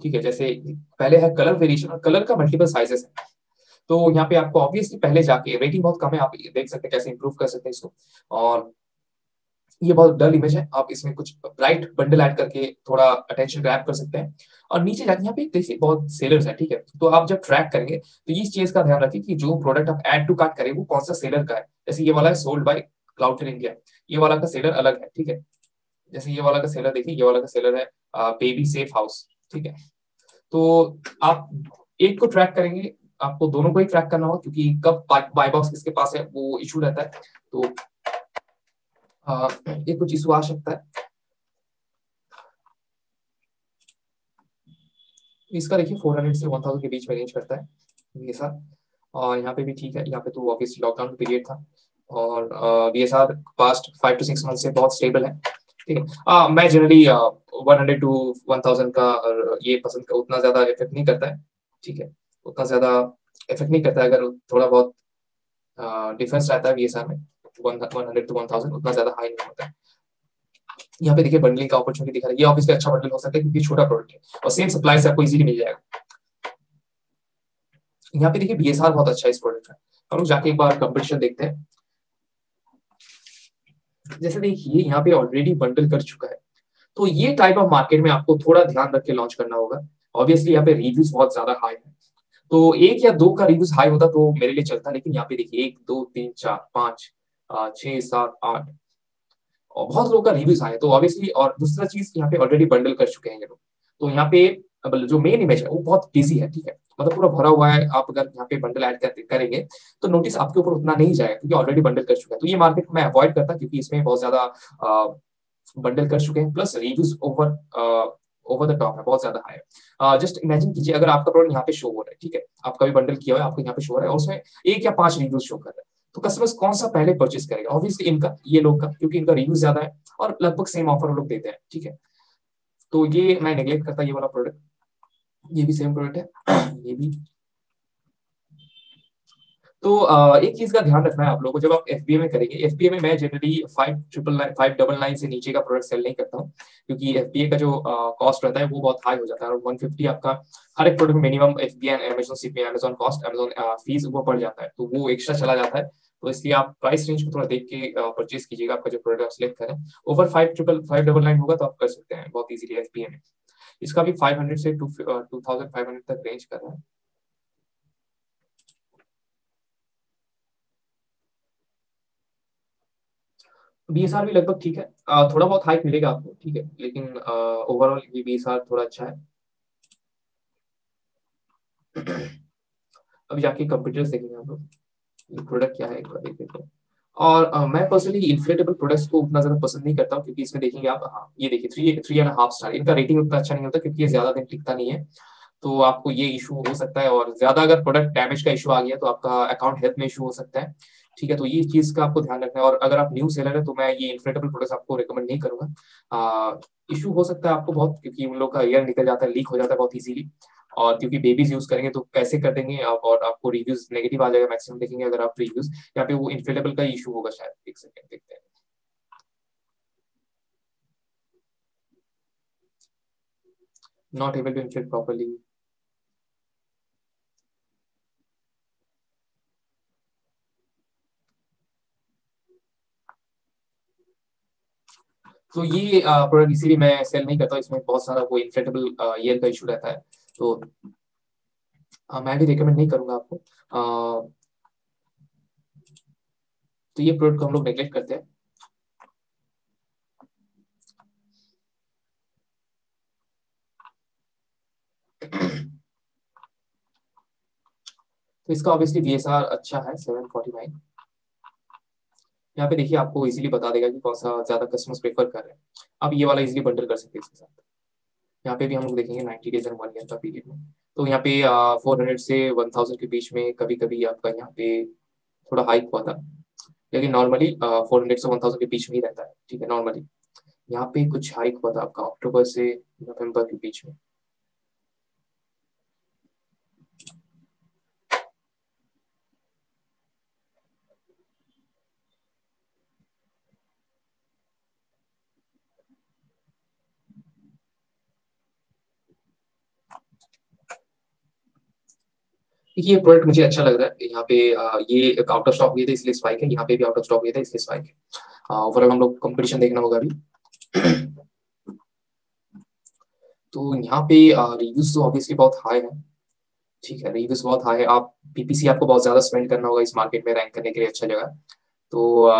ठीक है। जैसे पहले है कलर वेरिएशन, और कलर का मल्टीपल साइजेस है। तो यहाँ पे आपको ऑब्वियसली पहले जाके रेटिंग बहुत कम है, आप देख सकते हैं कैसे इंप्रूव कर सकते हैं इसको। और ये बहुत डल इमेज है, आप इसमें कुछ ब्राइट बंडल ऐड करके थोड़ा अटेंशन ग्रैब कर सकते हैं। और नीचे जाके यहाँ पे देखिए बहुत सेलर्स है, ठीक है। तो आप जब ट्रैक करेंगे तो इस चीज का ध्यान रखिए कि जो प्रोडक्ट आप ऐड टू कार्ट करें वो कौन सा सेलर का है। जैसे ये वाला है सोल्ड बाय क्लाउडटेल इंडिया, ये वाला का सेलर अलग है, ठीक है। जैसे ये वाला का सेलर देखिए, ये वाला का सेलर है बेबी सेफ हाउस, ठीक है। तो आप एक को ट्रैक करेंगे, आपको दोनों को ही ट्रैक करना होगा क्योंकि कब बाय बॉक्स किसके पास है वो इशू रहता है। तो ये कुछ इशू आ सकता है। इसका देखिए 400 से 1000 के बीच में रेंज करता है बीएसआर, और यहाँ पे भी ठीक है। यहाँ पे तो ऑब्वियसली लॉकडाउन पीरियड था, और बीएसआर पास्ट 5 to 6 मंथ से बहुत स्टेबल है, ठीक है। मैं जनरली 100 to 1000 का ये पसंद का उतना ज्यादा इफेक्ट नहीं करता है, ठीक है। उतना ज्यादा इफेक्ट नहीं करता है, अगर थोड़ा बहुत डिफरेंस रहता है बीएसआर में 100 to 1000 उतना ज्यादा हाई नहीं होता है। यहाँ पे देखिए बंडलिंग का अपॉर्चुनिटी दिखा रहा है, ये ऑब्वियसली अच्छा बंडल हो सकता है क्योंकि छोटा प्रोडक्ट है और सेम सप्लाई से आपको इजीली मिल जाएगा। यहाँ पे देखिए बीएसआर बहुत अच्छा है इस प्रोडक्ट का, हम लोग जाके एक बार कंपटीशन देखते हैं। जैसे देखिए यहाँ पे ऑलरेडी बंडल कर चुका है, तो ये टाइप ऑफ मार्केट में आपको थोड़ा ध्यान रख के लॉन्च करना होगा। ऑब्वियसली यहाँ पे रिव्यूज बहुत ज्यादा हाई है, तो 1 या 2 का रिव्यूज हाई होता तो मेरे लिए चलता, लेकिन यहाँ पे देखिए 1 2 3 4 5 6 7 8 और बहुत लोगों का रिव्यूज आए, तो ऑब्वियसली। और दूसरा चीज यहाँ पे ऑलरेडी बंडल कर चुके हैं ये लोग, तो यहाँ पे जो मेन इमेज है वो बहुत बिजी है, ठीक है। मतलब पूरा भरा हुआ है, आप अगर यहाँ पे बंडल ऐड करेंगे तो नोटिस आपके ऊपर उतना नहीं जाएगा क्योंकि ऑलरेडी बंडल कर चुका है। तो ये मार्केट मैं अवॉइड करता क्योंकि इसमें बहुत ज्यादा बंडल कर चुके हैं, plus reviews over the top है, बहुत ज्यादा हाई है। जस्ट इमेजिन कीजिए अगर आपका प्रोडक्ट यहाँ पे शो हो रहा है, ठीक है, आपका भी बंडल किया हुआ है, आपको यहाँ पे शो हो रहा है और उसमें 1 या 5 रिव्यूज शो कर रहा है, तो कस्टमर्स कौन सा पहले परचेस करेगा? ऑब्वियसली इनका, ये लोग का, क्योंकि इनका रिव्यूज ज्यादा है और लगभग सेम ऑफर वो लोग देते हैं, ठीक है। तो ये मैं नेग्लेक्ट करता ये वाला प्रोडक्ट, ये भी सेम प्रोडक्ट है ये भी। तो एक चीज का ध्यान रखना है आप लोगों को, जब आप एफबीए में करेंगे, एफबीए में मैं जनरली 599 से नीचे का प्रोडक्ट सेल नहीं करता हूँ क्योंकि एफबीए का जो कॉस्ट रहता है वो बहुत हाई हो जाता है, और 150 आपका हर एक प्रोडक्ट में minimum FBA and Amazon CP Amazon cost Amazon fees वो पड़ जाता है, तो वो एक्स्ट्रा चला जाता है। तो इसलिए आप प्राइस रेंज को थोड़ा देख के परचेज कीजिएगा, आपका जो प्रोडक्ट आप सिलेक्ट करें। ओवर 599 होगा तो आप कर सकते हैं बहुत इजीली एफबीए में। इसका भी 500 से 2500 तक रेंज कर रहा है। बीएसआर भी लगभग ठीक है, थोड़ा बहुत हाइक मिलेगा आपको, ठीक है, लेकिन ओवरऑल ये बीएसआर थोड़ा अच्छा है। अभी जाके कंप्यूटर्स देखेंगे हम लोग, ये प्रोडक्ट क्या है एक बार देख लेते हैं। और मैं पर्सनली इन्फ्लेटेबल प्रोडक्ट्स को उतना ज्यादा पसंद नहीं करता हूँ, क्योंकि इसमें देखेंगे आप, हाँ ये देखिए 3.5 स्टार, इनका रेटिंग उतना अच्छा नहीं होता क्योंकि ये ज्यादा दिन टिकता नहीं है। तो आपको ये इशू हो सकता है, और ज्यादा अगर प्रोडक्ट डैमेज का इशू आ गया तो आपका अकाउंट हेल्थ में इशू हो सकता है। ठीक है, तो ये चीज का आपको ध्यान रखना है। और अगर आप न्यू सेलर है तो मैं ये इन्फ्लेटेबल प्रोडक्ट्स आपको रिकमेंड नहीं करूंगा। इशू हो सकता है आपको बहुत, क्योंकि उन लोग का एयर निकल जाता है, लीक हो जाता है बहुत इजीली। और क्योंकि बेबीज यूज करेंगे तो कैसे कर देंगे आप, और आपको रिव्यूज नेगेटिव आ जाएगा मैक्सिमम देखेंगे अगर आप रिव्यूज। यहाँ पे वो इन्फ्लेटेबल का इशू होगा शायद, एक सेकंड देखते हैं। Not able to inflate properly. तो ये प्रोडक्ट इसीलिए मैं सेल नहीं करता, इसमें बहुत सारा वो इन्फ्लेटेबल ईयर का इशू रहता है। तो मैं भी रिकमेंड नहीं करूंगा आपको। तो ये प्रोडक्ट को हम लोग नेग्लेक्ट करते हैं। तो इसका ऑब्वियसली बीएसआर अच्छा है 749। यहाँ पे देखिए आपको इजीली बता देगा कि कौन सा ज्यादा कस्टमर्स प्रेफर कर रहे हैं। आप ये वाला इजीली बंडल कर सकते हैं इसके साथ। यहाँ पे भी हम लोग देखेंगे 90 डेज एंड 1 ईयर का पीरियड में। तो यहाँ पे 400 से 1000 के बीच में कभी कभी आपका यहाँ पे थोड़ा हाइक हुआ था, लेकिन नॉर्मली 400 से 1000 के बीच में ही रहता है, ठीक है नॉर्मली। यहाँ पे कुछ हाइक हुआ था आपका अक्टूबर से नवंबर के बीच में। देखिए ये प्रोडक्ट मुझे अच्छा लग रहा है। यहाँ पे ये आउट ऑफ स्टॉक हुए थे इसलिए स्पाइक है, यहाँ पे भी आउट ऑफ स्टॉक हुए थे इसलिए स्पाइक है। ओवरऑल हम लोग कंपटीशन देखना होगा अभी। तो यहाँ पे रिव्यूज तो ऑब्वियसली बहुत हाई है, ठीक है, रिव्यूज बहुत हाई है। आप पीपीसी आपको बहुत ज्यादा स्पेंड करना होगा इस मार्केट में रैंक करने के लिए अच्छा जगह। तो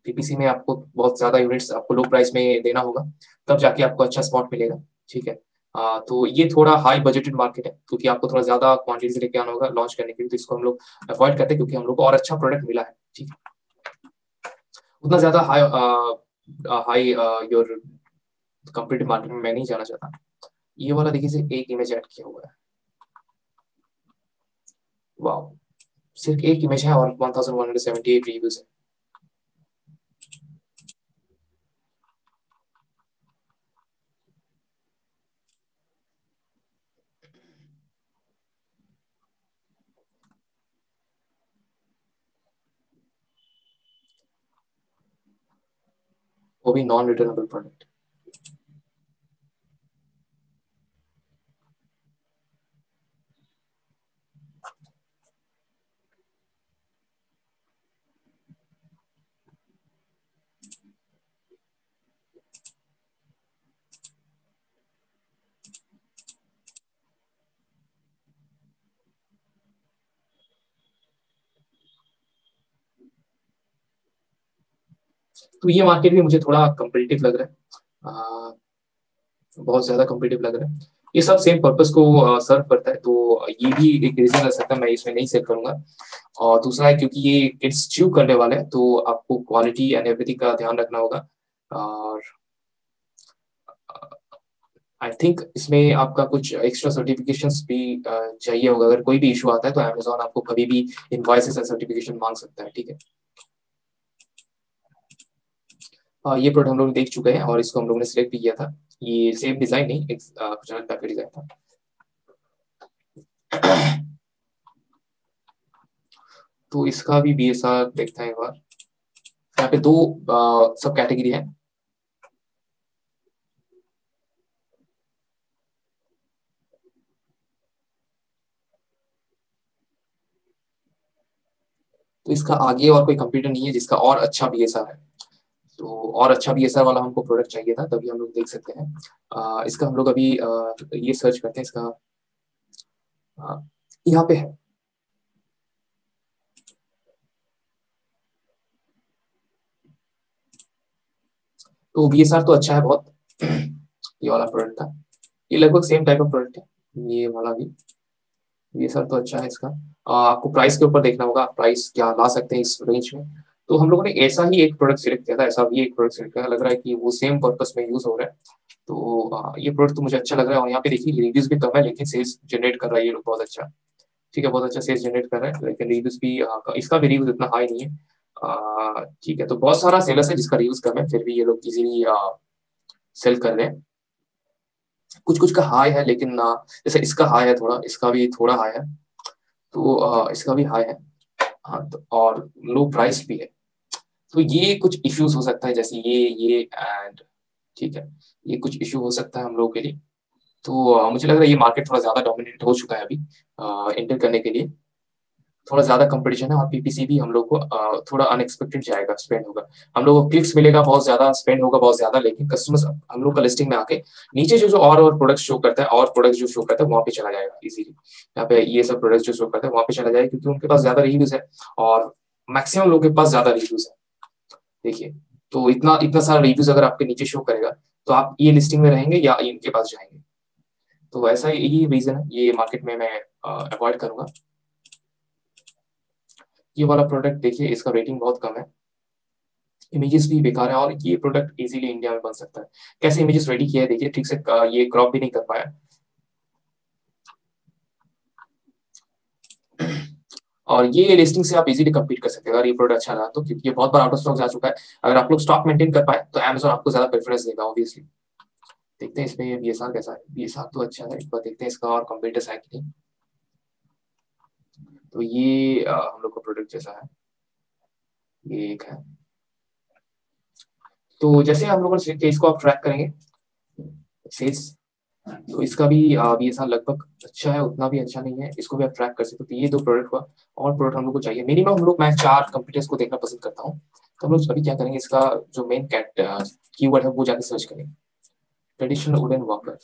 पीपीसी में आपको बहुत ज्यादा यूनिट्स आपको लो प्राइस में देना होगा, तब जाके आपको अच्छा स्पॉट मिलेगा, ठीक है। तो ये थोड़ा हाई बजटेड मार्केट है, क्योंकि आपको थोड़ा ज्यादा क्वांटिटीज लेके आना होगा लॉन्च करने के लिए, तो इसको हम लोग अवॉइड करते हैं क्योंकि हम लोग को और अच्छा प्रोडक्ट मिला है, ठीक है। उतना ज्यादा high high your competitive market में मैं नहीं जाना चाहता। ये वाला देखिए सिर्फ एक इमेज ऐड किया हुआ है, वाह, सिर्फ एक इमेज है और 1178 रिव्यूज है। वो भी नॉन रिटर्नेबल प्रोडक्ट। तो ये मार्केट भी मुझे थोड़ा कम्पिटिटिव लग रहा है, बहुत ज्यादा कम्पिटिटिव लग रहा है। ये सब सेम पर्पस को सर्व करता है, तो ये भी एक रीजन रह सकता है मैं इसमें नहीं सेल करूंगा। और दूसरा है क्योंकि ये किड्स च्यू करने वाले हैं, तो आपको क्वालिटी एंड एवरीथिंग का ध्यान रखना होगा। और आई थिंक इसमें आपका कुछ एक्स्ट्रा सर्टिफिकेशंस भी चाहिए होगा। अगर कोई भी इशू आता है तो अमेजोन आपको कभी भी इनवॉइसेस एंड सर्टिफिकेशन मांग सकता है, ठीक है। ये प्रोडक्ट हम लोग देख चुके हैं और इसको हम लोग ने सिलेक्ट भी किया था। ये सेम डिजाइन नहीं, एक कुछ अलग टाइप का डिजाइन था। तो इसका भी बीएसआर देखते हैं एक बार। यहाँ पे दो सब कैटेगरी है। तो इसका आगे और कोई कंप्यूटर नहीं है जिसका और अच्छा बीएसआर है। तो और अच्छा बीएसआर वाला हमको प्रोडक्ट चाहिए था, तभी हम लोग देख सकते हैं। इसका हम लोग अभी ये सर्च करते हैं इसका। यहाँ पे है। तो VSR तो अच्छा है बहुत। ये वाला प्रोडक्ट था, ये लगभग सेम टाइप ऑफ प्रोडक्ट है, ये वाला भी VSR तो अच्छा है इसका। आपको प्राइस के ऊपर देखना होगा, प्राइस क्या ला सकते हैं इस रेंज में। तो हम लोगों ने ऐसा ही एक प्रोडक्ट सिलेक्ट किया था, ऐसा भी एक प्रोडक्ट सिलेक्ट किया, लग रहा है कि वो सेम पर्पस में यूज हो रहा है। तो ये प्रोडक्ट तो मुझे अच्छा लग रहा है, और यहाँ पे देखिए रिव्यूज भी कम है लेकिन सेल्स जनरेट कर रहा है ये लोग बहुत अच्छा। ठीक है, बहुत अच्छा सेल्स जनरेट कर रहा है, लेकिन रिव्यूज भी इसका भी रिव्यूज इतना हाई नहीं है। ठीक है, तो बहुत सारा सेलर्स है जिसका रिव्यूज कम है, फिर भी ये लोग इजीली सेल कर रहे हैं। कुछ कुछ का हाई है, लेकिन जैसे इसका हाई है थोड़ा, इसका भी थोड़ा हाई है, तो इसका भी हाई है। हाँ, तो और लो प्राइस भी है, तो ये कुछ इश्यूज हो सकता है, जैसे ये एंड ठीक है, ये कुछ इशू हो सकता है हम लोगों के लिए। तो मुझे लग रहा है ये मार्केट थोड़ा ज्यादा डोमिनेट हो चुका है अभी एंटर करने के लिए। थोड़ा ज्यादा कंपटीशन है, और PPC भी हम लोग को थोड़ा अनएक्सपेक्टेड जाएगा, स्पेंड होगा, हम लोग को क्लिक्स मिलेगा बहुत ज्यादा, स्पेंड होगा बहुत ज्यादा, लेकिन कस्टमर्स हम लोग का लिस्टिंग में आके नीचे जो जो और प्रोडक्ट शो करता है, और प्रोडक्ट जो शो करता है वहां पे चला जाएगा इजीली। यहाँ पे ये सब प्रोडक्ट जो शो करता है वहां पे चला जाएगा, क्योंकि उनके पास ज्यादा रिव्यूज है, और मैक्सिमम लोगों के पास ज्यादा रिव्यूज है। देखिए, तो इतना इतना सारा रिव्यूज अगर आपके नीचे शो करेगा, तो आप ये लिस्टिंग में रहेंगे या इनके पास जाएंगे। तो ऐसा यही रीजन है, ये मार्केट में मैं अवॉइड करूंगा। ये वाला प्रोडक्ट देखिए, इसका रेटिंग बहुत कम है, इमेजेस भी बेकार है, और ये प्रोडक्ट इजीली इंडिया में बन सकता है। कैसे इमेजेस रेडी किया है देखिए, ठीक से ये क्रॉप भी नहीं कर पाया। और ये लिस्टिंग से आप इजीली compete कर सकते हैं अगर ये प्रोडक्ट अच्छा रहा तो, क्योंकि ये बहुत बार आउट ऑफ स्टॉक जा चुका है। अगर आप लोग स्टॉक मेंटेन कर पाए तो Amazon आपको ज्यादा प्रेफरेंस देगा ऑब्वियसली। देखते हैं इसमें ये VSR कैसा है। VSR तो अच्छा है, एक बार देखते हैं इसका और कंपीटर्स है कि नहीं। तो ये हम लोग का प्रोडक्ट जैसा है, ये एक है। तो जैसे हम लोगों ने इसको आप ट्रैक करेंगे सेल्स, तो इसका भी VSR लगभग अच्छा है, उतना भी अच्छा नहीं है, इसको भी आप ट्रैक कर सकते हो। तो ये दो प्रोडक्ट हुआ, और प्रोडक्ट हम लोग को चाहिए मिनिमम, हम लोग मैं 4 कंप्यूटर्स को देखना पसंद करता हूँ। तो हम लोग अभी क्या करेंगे, इसका जो मेन कीवर्ड है वो जाके सर्च करेंगे, ट्रेडिशनल वुडन वर्कर।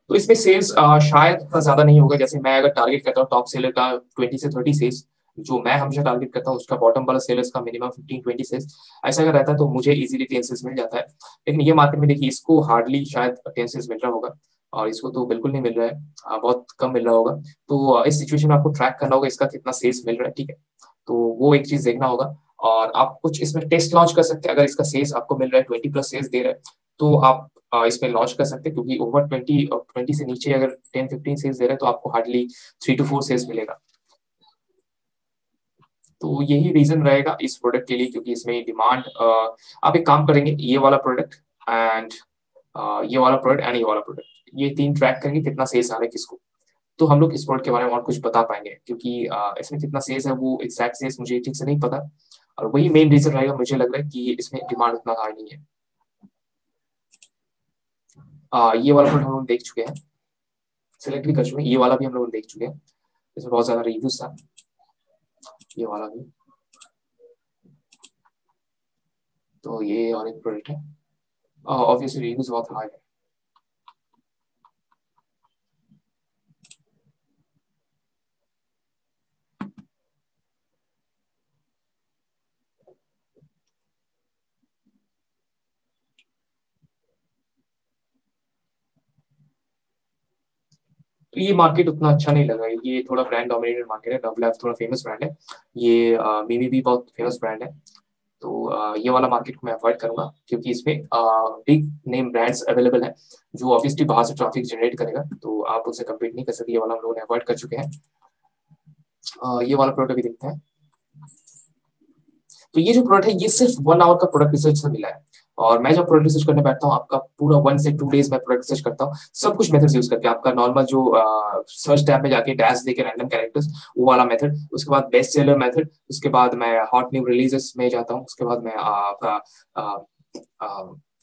तो इसमें सेल्स शायद इतना ज्यादा नहीं होगा, जैसे मैं अगर टारगेट करता हूँ टॉप सेलर का 20 से 30 सेल्स, जो मैं हमेशा टारगेट करता हूँ उसका बॉटम वाला सेलर्स का मिनिमम 15-20 सेल्स, ऐसा अगर रहता है तो मुझे इजीली 10 सेल्स मिल जाता है। लेकिन ये मार्केट में देखिए, इसको हार्डली शायद 10 सेल्स मिल रहा होगा, और इसको तो बिल्कुल नहीं मिल रहा है, बहुत कम मिल रहा होगा। तो इस सिचुएशन में आपको ट्रैक करना होगा इसका कितना सेल्स मिल रहा है, ठीक है, तो वो एक चीज देखना होगा। और आप कुछ इसमें टेस्ट लॉन्च कर सकते हैं, अगर इसका सेल्स आपको मिल रहा है 20+ सेल्स दे रहा है, तो आप इसमें लॉन्च कर सकते हैं, क्योंकि ओवर 20 से नीचे अगर 10-15 सेल्स दे रहे हैं तो आपको हार्डली 3 to 4 सेल्स मिलेगा। तो यही रीजन रहेगा इस प्रोडक्ट के लिए, क्योंकि इसमें डिमांड, आप एक काम करेंगे, ये वाला प्रोडक्ट एंड ये वाला प्रोडक्ट एंड ये वाला प्रोडक्ट, ये 3 ट्रैक करेंगे कितना सेल्स आ रहा है किसको, तो हम लोग इस प्रोडक्ट के बारे में और कुछ बता पाएंगे। क्योंकि इसमें कितना सेल्स है वो एग्जैक्ट सेल्स मुझे ठीक से नहीं पता, और वही मेन रीजन रहेगा, मुझे लग रहा है कि इसमें डिमांड उतना हाई नहीं है। ये वाला प्रोडक्ट हम लोग देख चुके हैं, सिलेक्ट भी कर चुके हैं, ये वाला भी हम लोग देख चुके हैं, इसमें बहुत ज्यादा रिव्यूज था, ये वाला भी। तो ये और एक प्रोडक्ट है, ऑब्वियसली रिव्यूज बहुत हाई है। तो ये मार्केट उतना अच्छा नहीं लगा, ये थोड़ा ब्रांड डोमिनेटेड मार्केट है, डव लाइफ थोड़ा फेमस ब्रांड है, ये मिमी भी बहुत फेमस ब्रांड है। तो ये वाला मार्केट को मैं अवॉइड करूंगा, क्योंकि इसमें बिग नेम ब्रांड्स अवेलेबल है, जो ऑब्वियसली बाहर से ट्रैफिक जनरेट करेगा, तो आप उनसे कम्पीट नहीं कर सकते, ये वाला हम लोगों ने अवॉइड कर चुके हैं। ये वाला प्रोडक्ट भी देखते हैं। तो ये जो प्रोडक्ट है ये सिर्फ 1 आवर का प्रोडक्ट रिसर्च से मिला है, और मैं जब प्रोडक्ट रिसर्च करने बैठता हूँ, आपका पूरा 1 से 2 डेज में प्रोडक्ट रिसर्च करता हूँ, सब कुछ मेथड्स यूज करके, आपका नॉर्मल जो सर्च टैब में जाके डैश देके रैंडम कैरेक्टर्स, वो वाला मेथड, उसके बाद बेस्ट सेलर मेथड, उसके बाद मैं हॉट न्यू रिलीजेस में जाता हूँ, उसके बाद मैं आपका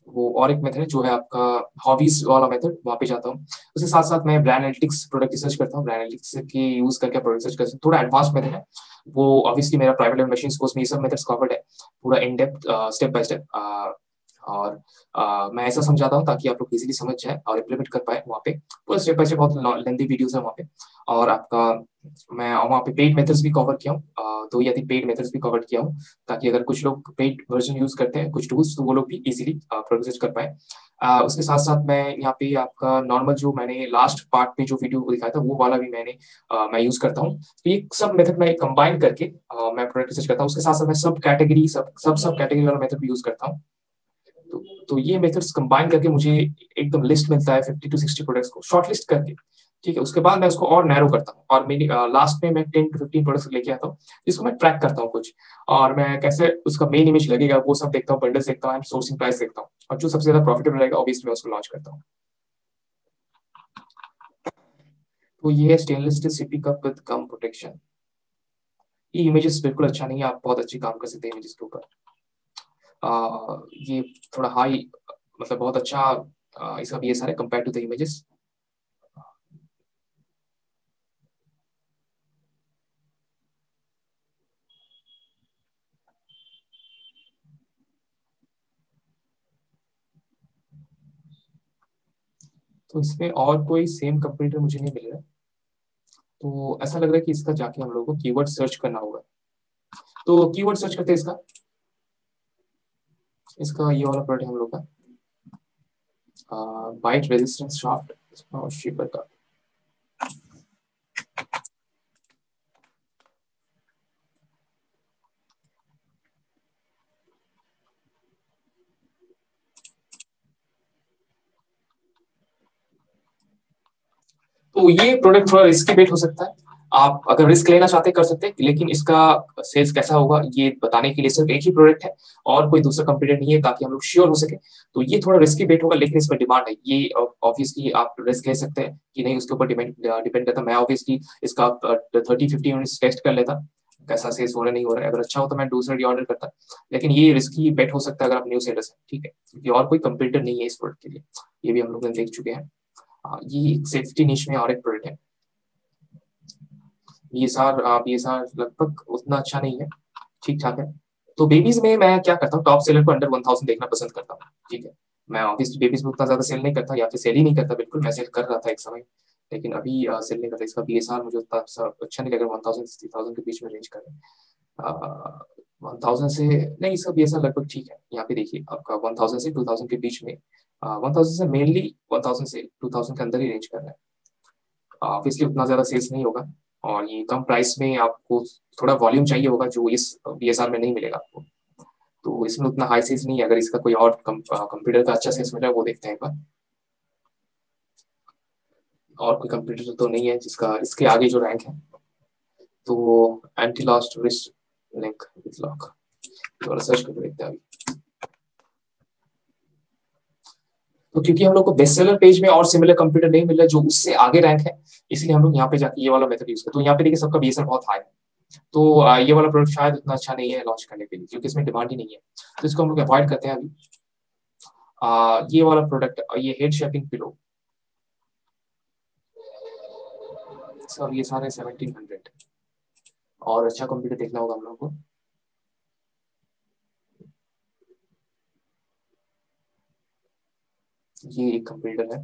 वो और एक मेथड जो है आपका हॉबीज वाला मेथड, वहाँ पे जाता हूँ। उसके साथ साथ मैं ब्रांड एनालिटिक्स प्रोडक्ट रिसर्च करता हूँ, ब्रांड एनालिटिक्स के यूज करके प्रोडक्ट रिसर्च करता हूँ, थोड़ा एडवांस मेथड है वो, ऑब्वियसली मेरा प्राइवेट लेवल मशीन कोर्स में ये सब मेथड्स कवर्ड है, पूरा in depth step by step. और मैं ऐसा समझाता हूँ ताकि आप लोग इजीली समझ जाए और इम्प्लीमेंट कर पाए वहाँ पे। पूरा स्टेप बाय स्टेप, बहुत लेंथी वीडियोस है वहाँ पे। और आपका मैं वहाँ पे पेड मेथड्स भी कवर किया हूँ, 2 या 3 पेड मेथड्स भी कवर किया हूँ, ताकि अगर कुछ लोग पेड वर्जन यूज करते हैं कुछ टूल्स, तो वो लोग भी इजीली प्रोग्रेस कर पाए। उसके साथ साथ मैं यहाँ पे आपका नॉर्मल जो मैंने लास्ट पार्ट पे जो वीडियो दिखाया था वो वाला भी मैं यूज करता हूँ। तो ये सब मेथड मैं कंबाइन करके मैं प्रोडक्ट रिसर्च करता हूँ। उसके साथ साथ मैं सब कैटेगरी वाला मेथड भी यूज करता हूँ। तो ये मेथड्स कंबाइन करके मुझे एकदम लिस्ट मिलता है 50 to 60 प्रोडक्ट्स को शॉर्ट लिस्ट करके। ठीक है, उसके बाद मैं उसको और नैरो करता हूँ और मेरी लास्ट में मैं 10 to 15 प्रोडक्ट्स लेके आता हूँ, जिसको मैं ट्रैक करता हूँ कुछ, और मैं कैसे उसका मेन इमेज लगेगा वो सब देखता हूँ, बंडल्स देखता हूँ, सोर्सिंग प्राइस देखता हूँ, और जो सबसे ज्यादा प्रॉफिटेबल रहेगा ऑब्वियसली मैं उसको लॉन्च करता हूँ। तो ये है stainless steel sippy cup with gum protection. ये इमेजेस बिल्कुल अच्छा नहीं है, आप बहुत अच्छी काम कर सकते हैं इमेजेस के ऊपर। ये थोड़ा हाई, मतलब बहुत अच्छा इसका बीएसआर है कंपेयर टू द इमेजेस। तो इसमें और कोई सेम कंपटीटर मुझे नहीं मिल रहा है, तो ऐसा लग रहा है कि इसका जाके हम लोगों को कीवर्ड सर्च करना होगा। तो कीवर्ड सर्च करते हैं इसका। इसका ये वाला प्रोडक्ट हम लोग का बाइट रेजिस्टेंस शाफ्ट और शेपर का। तो ये प्रोडक्ट थोड़ा रिस्की बेट हो सकता है। आप अगर रिस्क लेना चाहते कर सकते हैं, लेकिन इसका सेल्स कैसा होगा ये बताने के लिए सिर्फ एक ही प्रोडक्ट है और कोई दूसरा कंपटीटर नहीं है, ताकि हम लोग श्योर हो सके। तो ये थोड़ा रिस्की बेट होगा, लेकिन इसमें डिमांड है। ये ऑब्वियसली आप रिस्क ले सकते हैं कि नहीं, उसके ऊपर डिपेंड करता है। मैं ऑब्वियसली इसका 30-50 मिनट्स टेस्ट कर लेता, कैसा सेल्स हो रहा है नहीं हो रहा है। अगर अच्छा होता मैं दूसरा रीऑर्डर करता, लेकिन ये रिस्की बेट हो सकता है अगर आप न्यू सेलर्स हैं। ठीक है, क्योंकि और कोई कंपटीटर नहीं है इस प्रोडक्ट के लिए, ये भी हम लोग देख चुके हैं। ये सेफ्टी निश में और एक प्रोडक्ट है। बीएसआर लगभग उतना अच्छा नहीं है, ठीक ठाक है। तो बेबीज में मैं क्या करता हूँ, टॉप सेलर को अंडर 1000 देखना पसंद करता हूँ। ठीक है, मैं ऑब्वियसली बेबीज में उतना ज्यादा सेल नहीं करता, या फिर सेल ही नहीं करता बिल्कुल। मैं सेल कर रहा था एक समय, लेकिन अभी सेल नहीं करता। इसका बीएसआर मुझे उतना अच्छा नहीं लगा, 1000 के बीच में रेंज कर 1000 से नहीं, इसका बीएसआर लगभग ठीक है। यहाँ पे देखिए आपका 1000 से 2000 के बीच में, 1000 से मेनली 1000 से 2000 के अंदर ही रेंज कर रहा है। ऑब्वियसली उतना ज्यादा सेल्स नहीं होगा, और ये कम प्राइस में आपको थोड़ा वॉल्यूम चाहिए होगा, जो इस बीएसआर में नहीं मिलेगा आपको। तो इसमें उतना हाई सेल्स नहीं है। अगर इसका कोई और कंप्यूटर का अच्छा सेल्स मिल रहा है वो देखते हैं एक बार। और कोई कंप्यूटर तो नहीं है जिसका इसके आगे जो रैंक है। तो anti last wrist link with lock, थोड़ा सर्च करके देखते हैं अभी। तो क्योंकि हम लोग को बेस्ट सेलर पेज में और सिमिलर कंप्यूटर नहीं मिल रहा है जो उससे आगे रैंक है, इसलिए हम लोग यहाँ पे जाके ये वाला मेथड यूज करते हैं। तो यहाँ पे देखिए सबका बीएसआर बहुत हाई है। तो ये वाला प्रोडक्ट शायद उतना अच्छा नहीं है लॉन्च करने के लिए, क्योंकि इसमें डिमांड ही नहीं है। तो इसको हम लोग अवॉइड करते हैं अभी। ये वाला प्रोडक्ट, ये हेड शेपिंग पिलो, सर ये सारे 1700। और अच्छा कंप्यूटर देखना होगा हम लोग को। ये एक कंप्यूटर है।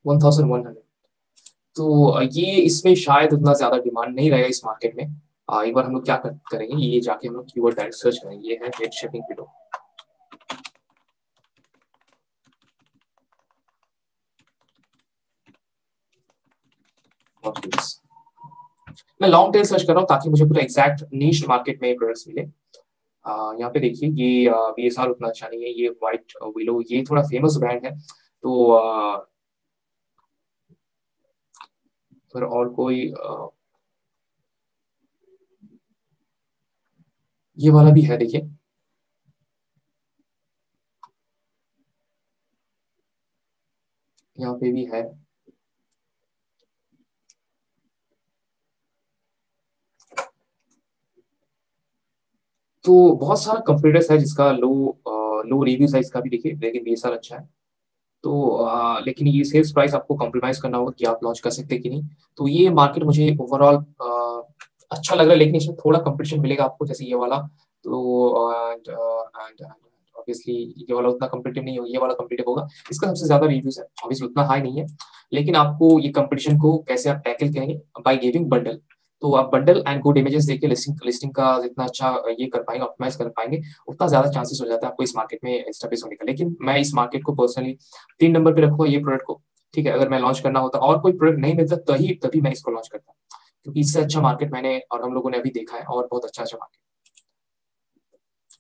वन 1100। तो ये इसमें शायद उतना ज्यादा डिमांड नहीं रहेगा इस मार्केट में। एक बार हम लोग क्या करेंगे, ये जाके हम लोग कीवर्ड डायरेक्ट सर्च करेंगे। ये है हेड शेपिंग पिलो। मैं लॉन्ग टेल सर्च कर रहा हूँ ताकि मुझे पूरा एग्जैक्ट नीश मार्केट में प्रोडक्ट्स मिले। यहाँ पे देखिए ये बीएसआर उतना अच्छा नहीं है। ये व्हाइट विलो, ये थोड़ा फेमस ब्रांड है। तो फिर और कोई ये वाला भी है देखिए। यहाँ पे भी है। तो बहुत सारा कंपटीटर्स है जिसका लो रिव्यूज है, इसका भी देखिए, लेकिन BSR अच्छा है। तो लेकिन ये सेल्स प्राइस आपको कॉम्प्रोमाइज करना होगा कि आप लॉन्च कर सकते हैं कि नहीं। तो ये मार्केट मुझे ओवरऑल अच्छा लग रहा है, लेकिन इसमें थोड़ा कंपटीशन मिलेगा आपको, जैसे ये वाला। तो एंड ऑब्वियसली ये वाला उतना कम्पिटिटिव नहीं होगा, ये वाला कम्पिटिटिव होगा। इसका सबसे ज्यादा रिव्यूज है, ऑब्वियसली उतना हाई नहीं है, लेकिन आपको ये कंपटीशन को कैसे आप टैकल करेंगे, बाय गिविंग बंडल। तो आप बंडल एंड गुड इमेजेस देखिए, लिस्टिंग लिस्टिंग का जितना अच्छा ये कर पाएंगे, ऑप्टिमाइज कर पाएंगे, उतना ज्यादा चांसेस हो जाता है आपको इस मार्केट में एस्टेब्लिश होने का। लेकिन मैं इस मार्केट को पर्सनली 3 नंबर पे रखूंगा, ये प्रोडक्ट को। ठीक है, अगर मैं लॉन्च करना होता और कोई प्रोडक्ट नहीं मिलता तभी तभी मैं इसको लॉन्च करता, क्योंकि इससे अच्छा मार्केट मैंने और हम लोगों ने अभी देखा है, और बहुत अच्छा अच्छा मार्केट।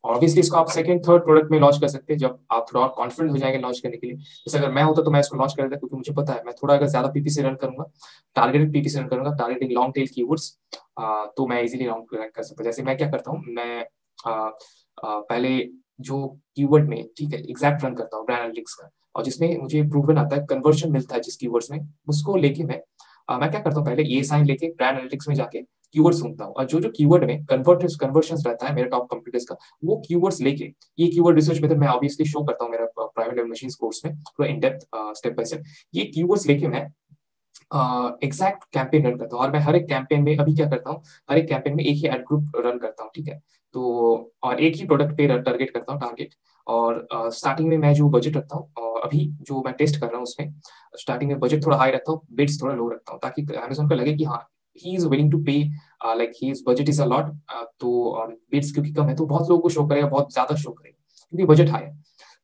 ऑब्वियसली इसको आप सेकंड थर्ड प्रोडक्ट में लॉन्च कर सकते हैं जब आप थोड़ा और कॉन्फिडेंट हो जाएंगे लॉन्च करने के लिए। जैसे अगर मैं होता तो मैं इसको लॉन्च कर देता, क्योंकि मुझे पता है मैं थोड़ा अगर ज्यादा पीपीसी रन करूंगा, टारगेटेड पीपीसी रन करूंगा, टारगेटिंग लॉन्ग टेल कीवर्ड्स, तो मैं इजीली लॉन्ग रन कर सकता हूँ। जैसे मैं क्या करता हूँ, मैं पहले जो कीवर्ड में, ठीक है, एग्जैक्ट रन करता हूँ ब्रांड एनालिटिक्स का, और जिसमें मुझे प्रूवन आता है, कन्वर्जन मिलता है जिस कीवर्ड्स में, उसको लेके मैं क्या करता हूँ, पहले ये साइन लेके ब्रांड एनालिटिक्स में जाके कीवर्ड सुनता हूँ, और जो जो कीवर्ड में कन्वर्शन रहता है मेरे टॉप कंप्यूटर्स का, वो कीवर्ड्स लेके, ये कीवर्ड रिसर्च मेथड मैं ऑब्वियसली शो करता हूँ मेरा प्राइवेट लेवल मशीन कोर्स में पूरा in depth step by step. ये कीवर्ड्स लेके मैं एग्जैक्ट कैंपेन रन करता हूँ, और मैं हर एक कैंपेन में अभी क्या करता हूँ, हर एक कैंपेन में एक ही एड ग्रुप रन करता हूँ, ठीक है। तो और एक ही प्रोडक्ट पे टारगेट करता हूँ, टारगेट। और स्टार्टिंग में मैं जो बजट रखता हूँ, अभी जो मैं टेस्ट कर रहा हूँ उसमें स्टार्टिंग में बजट थोड़ा हाई रखता हूँ, बिड्स थोड़ा लो रखता हूँ, ताकि अमेजोन को लगे कि हाँ, ही इज विलिंग टू पे, like his budget is a lot. तो बिड्स क्योंकि कम है तो बहुत लोगों को शो करेगा, बहुत ज्यादा शो करेगा, क्योंकि बजट हाई है।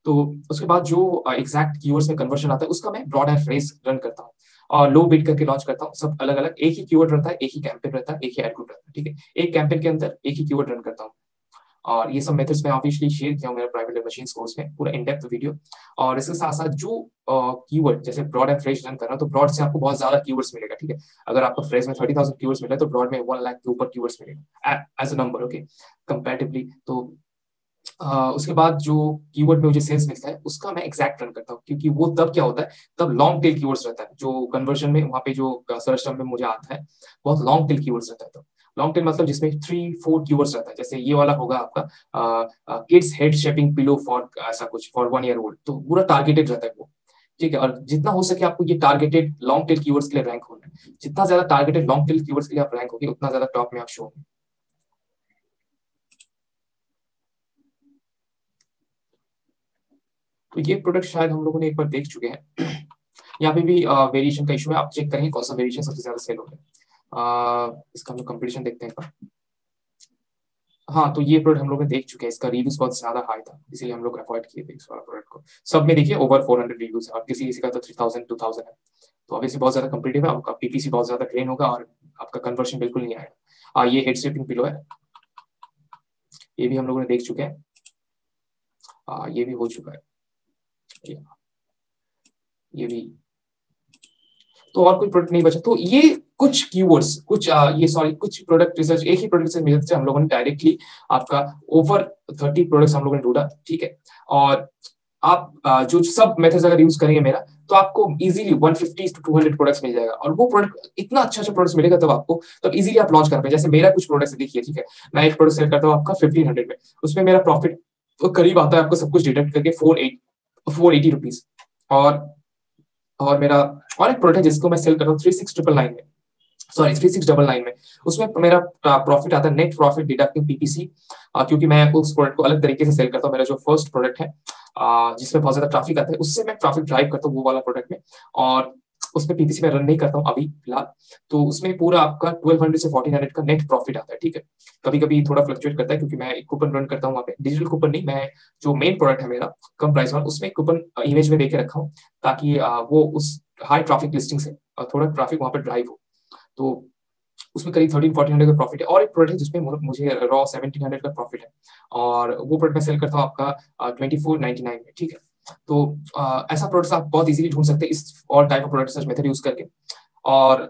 तो उसके बाद जो एग्जैक्ट कीवर्ड्स में कन्वर्शन आता है, उसका मैं ब्रॉड एंड फ्रेज रन करता हूँ, और लो बिड करके लॉन्च करता हूँ। सब अलग अलग, एक ही कीवर्ड रहता है, एक ही कैंपेन रहता है, एक ही एड ग्रुप रहता है, ठीक है। एक कैंपेन के अंदर एक ही कीवर्ड रन करता हूँ। और ये सब मेथड्स मैं ऑब्वियसली शेयर किया हूँ मेरा प्राइवेट मशीन कोर्स में, पूरा इन डेप्थ वीडियो। और इसके साथ साथ जो कीवर्ड जैसे ब्रॉड एंड फ्रेश रन करना, तो ब्रॉड से आपको बहुत ज्यादा कीवर्ड्स मिलेगा, ठीक है। अगर आपको फ्रेश में 30,000 कीवर्ड्स मिले, तो ब्रॉड में 1 लाख के ऊपर कीवर्ड्स मिलेगा as a number, okay, comparatively. तो उसके बाद जो कीवर्ड में मुझे सेल्स मिलता है, उसका मैं एग्जैक्ट रन करता हूँ, क्योंकि वो तब क्या होता है, तब लॉन्ग टेल कीवर्ड्स रहता है, जो कन्वर्जन में वहाँ पे जो सर्च टर्म में मुझे आता है, बहुत लॉन्ग टेल कीवर्ड्स रहता है। तो लॉन्ग टेल मतलब जिसमें 3-4 कीवर्ड्स रहता है, जैसे ये वाला होगा आपका kids head shaping pillow for ऐसा कुछ फॉर 1 ईयर ओल्ड, तो पूरा टारगेटेड रहता है वो, ठीक है। और जितना हो सके आपको ये टारगेटेड लॉन्ग टेल कीवर्ड्स के लिए रैंक होना है, जितना ज्यादा टारगेटेड लॉन्ग टेल कीवर्ड्स के लिए आप रैंक होगी, उतना ज्यादा टॉप में आप शो होंगे। तो ये प्रोडक्ट शायद हम लोगों ने एक बार देख चुके हैं। यहाँ पे भी वेरिएशन का इशू है, आप चेक करेंगे कौन सा वेरिएशन सबसे ज्यादा सेल हो रहा है। इसका हम लोग कंपटीशन देखते हैं। हाँ, तो ये प्रोडक्ट हम लोग ने देख चुके हैं, इसका रिव्यूज बहुत ज्यादा हाई था, इसीलिए हम लोग अवॉइड किए थे इस वाला प्रोडक्ट को। सब में देखिए ओवर 400 रिव्यूज है, और किसी किसी का तो 3000 2000 है। तो ऑब्वियसली बहुत ज्यादा कंपीटिटिव है, आपका पीपीसी बहुत ज्यादा ट्रेन होगा, और आपका कन्वर्शन बिल्कुल नहीं आएगा। ये हेड शेपिंग पिलो है, ये भी हम लोगों ने देख चुके हैं। ये भी हो चुका है, ये भी। तो और कोई प्रोडक्ट नहीं बचा। तो ये कुछ कीवर्ड्स, कुछ प्रोडक्ट रिसर्च, एक ही प्रोडक्ट रिसर्च मेथड से हम लोगों ने डायरेक्टली आपका ओवर 30 प्रोडक्ट्स हम लोगों ने ढूंढा, ठीक है। और आप जो सब मेथड्स अगर यूज करेंगे मेरा, तो आपको इजीली 150 to 200 प्रोडक्ट्स मिल जाएगा, और वो प्रोडक्ट इतना अच्छा अच्छा प्रोडक्ट्स मिलेगा तब आपको, तब इजीली आप लॉन्च कर पाए। जैसे मेरा कुछ प्रोडक्ट्स देखिए, ठीक है, मैं एक प्रोडक्ट सेल करता हूँ आपका 1500 में, उसमें मेरा प्रॉफिट तो करीब आता है आपको सब कुछ डिडक्ट करके 480 रुपीज। और मेरा और एक प्रोडक्ट है जिसको मैं सेल कर रहा हूँ 3699 में, सॉरी 3699 में, उसमें मेरा प्रॉफिट आता है, नेट प्रॉफिट डिडक्टिंग पीपीसी, क्योंकि मैं उस प्रोडक्ट को अलग तरीके से सेल करता हूँ। मेरा जो फर्स्ट प्रोडक्ट है जिसमें बहुत ज्यादा ट्रैफिक आता है, उससे मैं ट्रैफिक ड्राइव करता हूँ वो वाला प्रोडक्ट में, और उसमें पीपीसी में रन नहीं करता हूँ अभी फिलहाल। तो उसमें पूरा आपका 1200 से 1400 का नेट प्रॉफिट आता है, ठीक है। कभी कभी थोड़ा फ्लक्चुएट करता है, क्योंकि मैं एक कूपन रन करता हूँ वहाँ पे, डिजिटल कूपन नहीं, मैं जो मेन प्रोडक्ट है मेरा कम प्राइस वाला, उसमें कूपन इमेज में देके रखा हूँ, ताकि वो उस हाई ट्रैफिक लिस्टिंग से थोड़ा ट्रैफिक वहाँ पर ड्राइव हो। तो उसमें करीब 13-1400 का प्रॉफिट है। और एक प्रोडक्ट है जिसमें मुझे रॉ 1700 का प्रॉफिट है, और वो प्रोडक्ट मैं सेल करता हूँ आपका 2499 में, ठीक है। तो ऐसा प्रोडक्ट आप बहुत इजीली ढूंढ सकते हैं इस और type of product search method use करके। और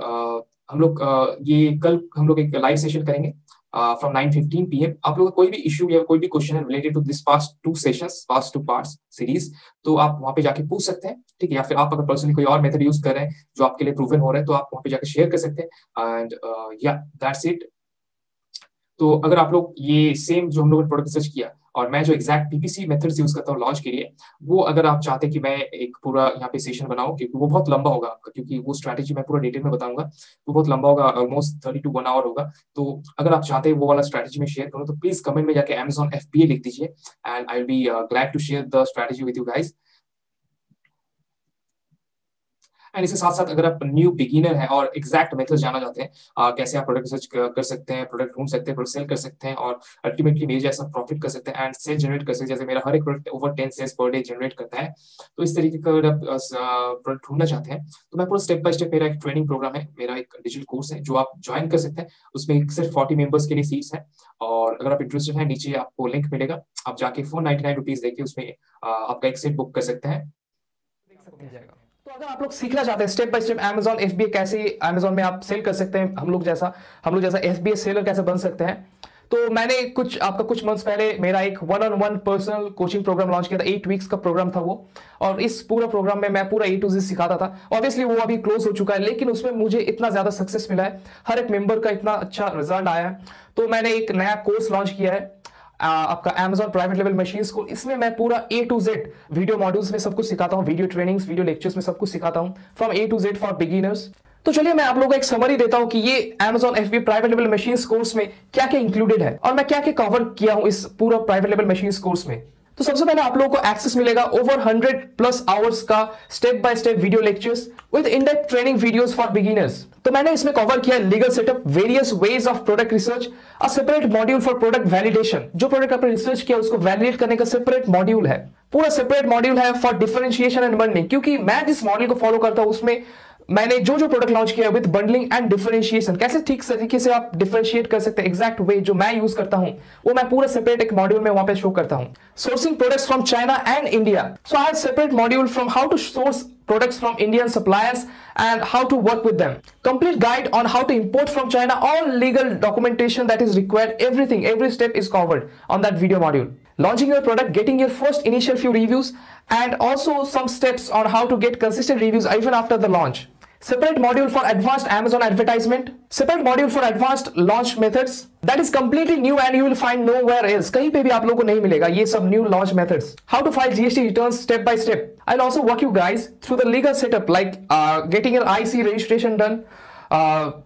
हम लोग ये कल हम लोग एक लाइव सेशन करेंगे फ्रॉम 9:15 PM। आप लोगों का कोई भी इशू या कोई भी क्वेश्चन है related to this past 2 sessions, past 2 parts series, तो आप वहां पे जाके पूछ सकते हैं, ठीक है। या फिर आप अगर पर्सनली कोई और मेथड यूज कर रहे हैं जो आपके लिए प्रूवन हो रहा है, तो आप वहां पे जाके शेयर कर सकते हैं। एंड या दैट्स इट। तो अगर आप लोग ये सेम जो हम लोगों ने प्रोडक्ट रिसर्च किया और मैं जो एग्जैक्ट पीपीसी मेथड्स यूज करता हूँ लॉन्च के लिए, वो अगर आप चाहते हैं कि मैं एक पूरा यहाँ पे सेशन बनाऊं, क्योंकि वो बहुत लंबा होगा आपका, क्योंकि वो स्ट्रैटेजी मैं पूरा डिटेल में बताऊंगा, वो बहुत लंबा होगा, ऑलमोस्ट 30 to 1 आवर होगा। तो अगर आप चाहते हैं वो वाला स्ट्रैटेजी में शेयर करूँ, तो प्लीज कमेंट में जाके Amazon FBA लिख दीजिए, and I will be glad to share the strategy with you guys. And इसके साथ साथ अगर आप न्यू बिगिनर है और एग्जैक्ट मेथड जाना चाहते हैं, कैसे आप प्रोडक्ट रिसर्च कर सकते हैं, प्रोडक्ट ढूंढ सकते हैं, प्रोडक्ट सेल कर सकते हैं और अल्टीमेटली मेरे जैसा प्रॉफिट कर सकते हैं एंड सेल जनरेट कर सकते हैं, जैसे मेरा हर एक product over 10 sales per day generate करता है। तो इस तरीके का अगर आप प्रोडक्ट ढूंढना चाहते हैं, तो मैं पूरा स्टेप बाय स्टेप, मेरा एक ट्रेनिंग प्रोग्राम है, मेरा एक डिजिटल कोर्स है जो आप ज्वाइन कर सकते हैं। उसमें सिर्फ 40 मेंबर्स के लिए सीट्स है, और अगर आप इंटरेस्टेड हैं, नीचे आपको लिंक मिलेगा, आप जाके 499 रुपीज देके उसमें आपका एक सीट बुक कर सकते हैं। मिल जाएगा। तो अगर आप लोग सीखना चाहते हैं step by step Amazon FBA कैसे Amazon में आप सेल कर सकते हैं, हम लोग जैसा FBA सेलर कैसे बन सकते हैं, तो मैंने कुछ मंथ्स पहले मेरा एक 1-on-1 personal coaching program launch किया था। 8 वीक्स का प्रोग्राम था वो, और इस पूरा प्रोग्राम में मैं पूरा A to Z सिखाता था। ऑब्वियसली वो अभी क्लोज हो चुका है, लेकिन उसमें मुझे इतना ज्यादा सक्सेस मिला है, हर एक मेंबर का इतना अच्छा रिजल्ट आया है। तो मैंने एक नया कोर्स लॉन्च किया है आपका Amazon प्राइवेट लेवल मशीन्स को। इसमें मैं पूरा A to Z video modules में सब कुछ सिखाता हूँ, वीडियो ट्रेनिंग्स, वीडियो लेक्चर्स में सब कुछ सिखाता हूँ, from A to Z for beginners. तो चलिए मैं आप लोगों को एक समरी देता हूं कि ये Amazon FBA private level machines course में क्या क्या इंक्लूडेड है और मैं क्या क्या कवर किया हूं इस पूरा प्राइवेट लेवल मशीन्स कोर्स में। तो सबसे पहले आप लोगों को एक्सेस मिलेगा ओवर 100+ आवर्स का step by step video lectures with in depth training videos for beginners. तो मैंने इसमें कवर किया legal setup, various ways of product research, a separate module for product validation, जो प्रोडक्ट आपने रिसर्च किया उसको वैलिडेट करने का सेपरेट मॉड्यूल है, पूरा सेपरेट मॉड्यूल है फॉर डिफरेंशिएशन एंड बंडलिंग, क्योंकि मैं जिस मॉडल को फॉलो करता हूं उसमें मैंने जो प्रोडक्ट लॉन्च किया विद बंडलिंग एंड डिफरेंशिएशन, कैसे ठीक तरीके से आप डिफरेंशिएट कर सकते हैं, एग्जैक्ट वे जो मैं यूज करता हूं वो मैं पूरा सेपरेट एक मॉड्यूल में वहां पे शो करता हूं। Sourcing products from China and India, so I have separate module from how to source products from Indian suppliers and how to work with them. Complete guide on how to import from China, all legal documentation that is required, everything, every step is covered on that video module. Launching your product, getting your first initial few reviews, and also some steps on how to get consistent reviews even after the launch. Separate module for advanced Amazon advertisement, separate module for advanced launch methods that is completely new and you will find nowhere else. कहीं पे भी आप लोगों को नहीं मिलेगा ये सब new launch methods. How to file GST returns step by step. I'll also walk you guys through the legal setup like getting your IC registration done,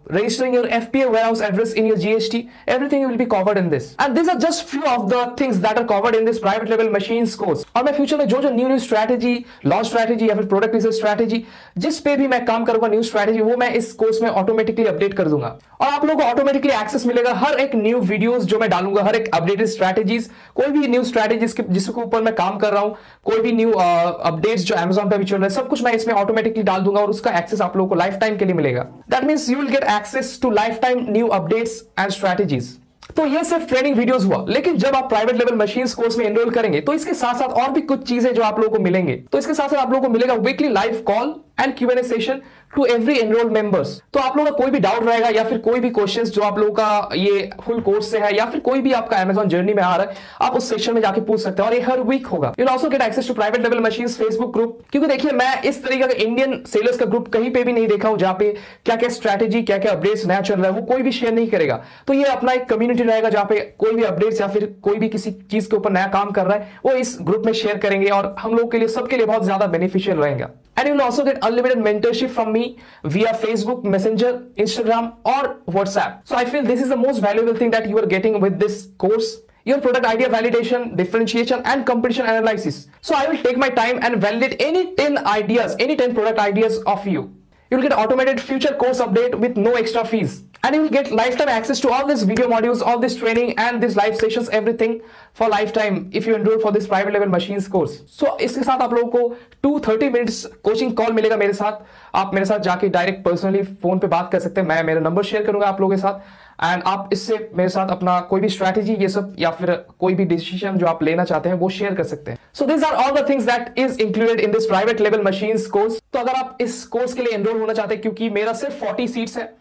registering your FBA warehouse address in your GST, everything will be covered in this. And these are just few of the things that are covered in this private level machines course. और मैं future में जो new strategy, launch strategy या फिर product research strategy जिस पे भी मैं काम करूंगा, न्यू स्ट्रैटेजी, वो मैं इस कोर्स में ऑटोमेटिकली अपडेट कर दूंगा और आप लोगों को ऑटोमेटिकली एक्सेस मिलेगा हर एक न्यू वीडियोस जो मैं डालूंगा, हर एक अपडेटेड स्ट्रैटेजीज, कोई भी न्यू स्ट्रैटेजीज जिसके ऊपर मैं काम कर रहा हूं, कोई भी न्यू अपडेट्स जो Amazon पे भी चल रहे हैं, सब कुछ मैं इसमें ऑटोमेटिकली डाल दूंगा और उसका एक्सेस आप लोगों को लाइफ टाइम के लिए मिलेगा। That means you will get access to lifetime new updates and strategies. तो ये सिर्फ ट्रेनिंग वीडियोस हुआ, लेकिन जब आप प्राइवेट लेवल मशीन्स कोर्स में एनरोल करेंगे तो इसके साथ साथ और भी कुछ चीजें जो आप लोगों को मिलेंगे। तो इसके साथ साथ आप लोगों को मिलेगा weekly live call and Q&A session to every enrol members. तो आप लोगों का कोई भी डाउट रहेगा या फिर कोई भी क्वेश्चंस जो आप लोगों का ये फुल कोर्स से है या फिर कोई भी आपका Amazon जर्नी में आ रहा है, आप उस सेक्शन में जाके पूछ सकते हैं और ये हर वीक होगा। You will also get access to private level machines Facebook group, क्योंकि देखिए मैं इस तरीके का इंडियन सेलर्स का ग्रुप कहीं पे भी नहीं देखा हूं जहां पे क्या क्या स्ट्रैटेजी, क्या क्या अपडेट्स नया चल रहा है वो कोई भी शेयर नहीं करेगा। तो ये अपना एक कम्युनिटी रहेगा जहां पे कोई भी अपडेट्स या फिर कोई भी किसी चीज के ऊपर नया काम कर रहा है वो इस ग्रुप में शेयर करेंगे और हम लोग के लिए, सबके लिए बहुत ज्यादा बेनिफिशियल रहेगा। And you will also get unlimited mentorship from me via Facebook, Messenger, Instagram or WhatsApp. So I feel this is the most valuable thing that you are getting with this course. Your product idea validation, differentiation and competition analysis. So I will take my time and validate any 10 ideas, any 10 product ideas of you. You will get automated future course update with no extra fees. And you will get lifetime access to all these video modules, all this training and these live sessions, everything for lifetime if you enroll for this private level machines course. So इसके साथ आप लोगों को 230 minutes coaching call मिलेगा मेरे साथ। आप मेरे साथ जाके डायरेक्ट पर्सनली फोन पे बात कर सकते हैं, मैं मेरा नंबर शेयर करूंगा आप लोगों के साथ एंड आप इससे मेरे साथ अपना कोई भी स्ट्रैटेजी ये सब या फिर कोई भी डिसीजन जो आप लेना चाहते हैं वो शेयर कर सकते हैं। So this are all the things that is included in this private level machines course. तो अगर आप इस कोर्स के लिए एनरोल होना चाहते हैं, क्योंकि मेरा सिर्फ 40 सीट्स है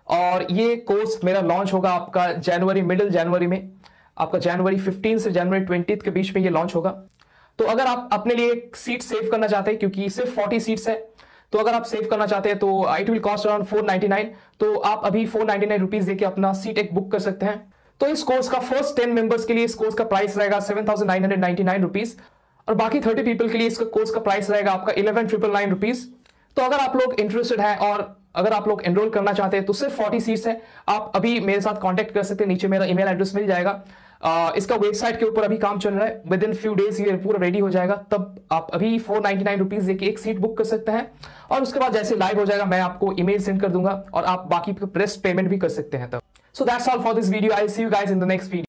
और ये कोर्स मेरा लॉन्च होगा आपका मिडिल जनवरी में, आपका जनवरी 15 से जनवरी 20 के बीच में ये लॉन्च होगा। तो अगर आप अपने लिए एक सीट सेव करना चाहते हैं, क्योंकि सिर्फ 40 सीट्स है, तो अगर आप सेव करना चाहते हैं तो इट विल कॉस्ट अराउंड 499, तो आप अभी 499 रुपीज देके अपना सीट एक बुक कर सकते हैं। तो इस कोर्स का फर्स्ट 10 मेंबर्स के लिए इस कोर्स का प्राइस रहेगा 7,999 रुपीज, और बाकी 30 पीपल के लिए इसका कोर्स का प्राइस रहेगा आपका 11,999 रुपीज। तो अगर आप लोग इंटरेस्टेड हैं और अगर आप लोग एनरोल करना चाहते हैं तो सिर्फ 40 सीट्स है। आप अभी मेरे साथ कांटेक्ट कर सकते हैं, नीचे मेरा ईमेल एड्रेस मिल जाएगा। इसका वेबसाइट के ऊपर अभी काम चल रहा है, विद इन फ्यू डेज ये पूरा रेडी हो जाएगा। तब आप अभी 499 रुपीज देके एक सीट बुक कर सकते हैं, और उसके बाद जैसे लाइव हो जाएगा मैं आपको ईमेल सेंड कर दूंगा और आप बाकी रेस्ट पेमेंट भी कर सकते हैं तब। So that's all for this video. I will see you guys in the next video.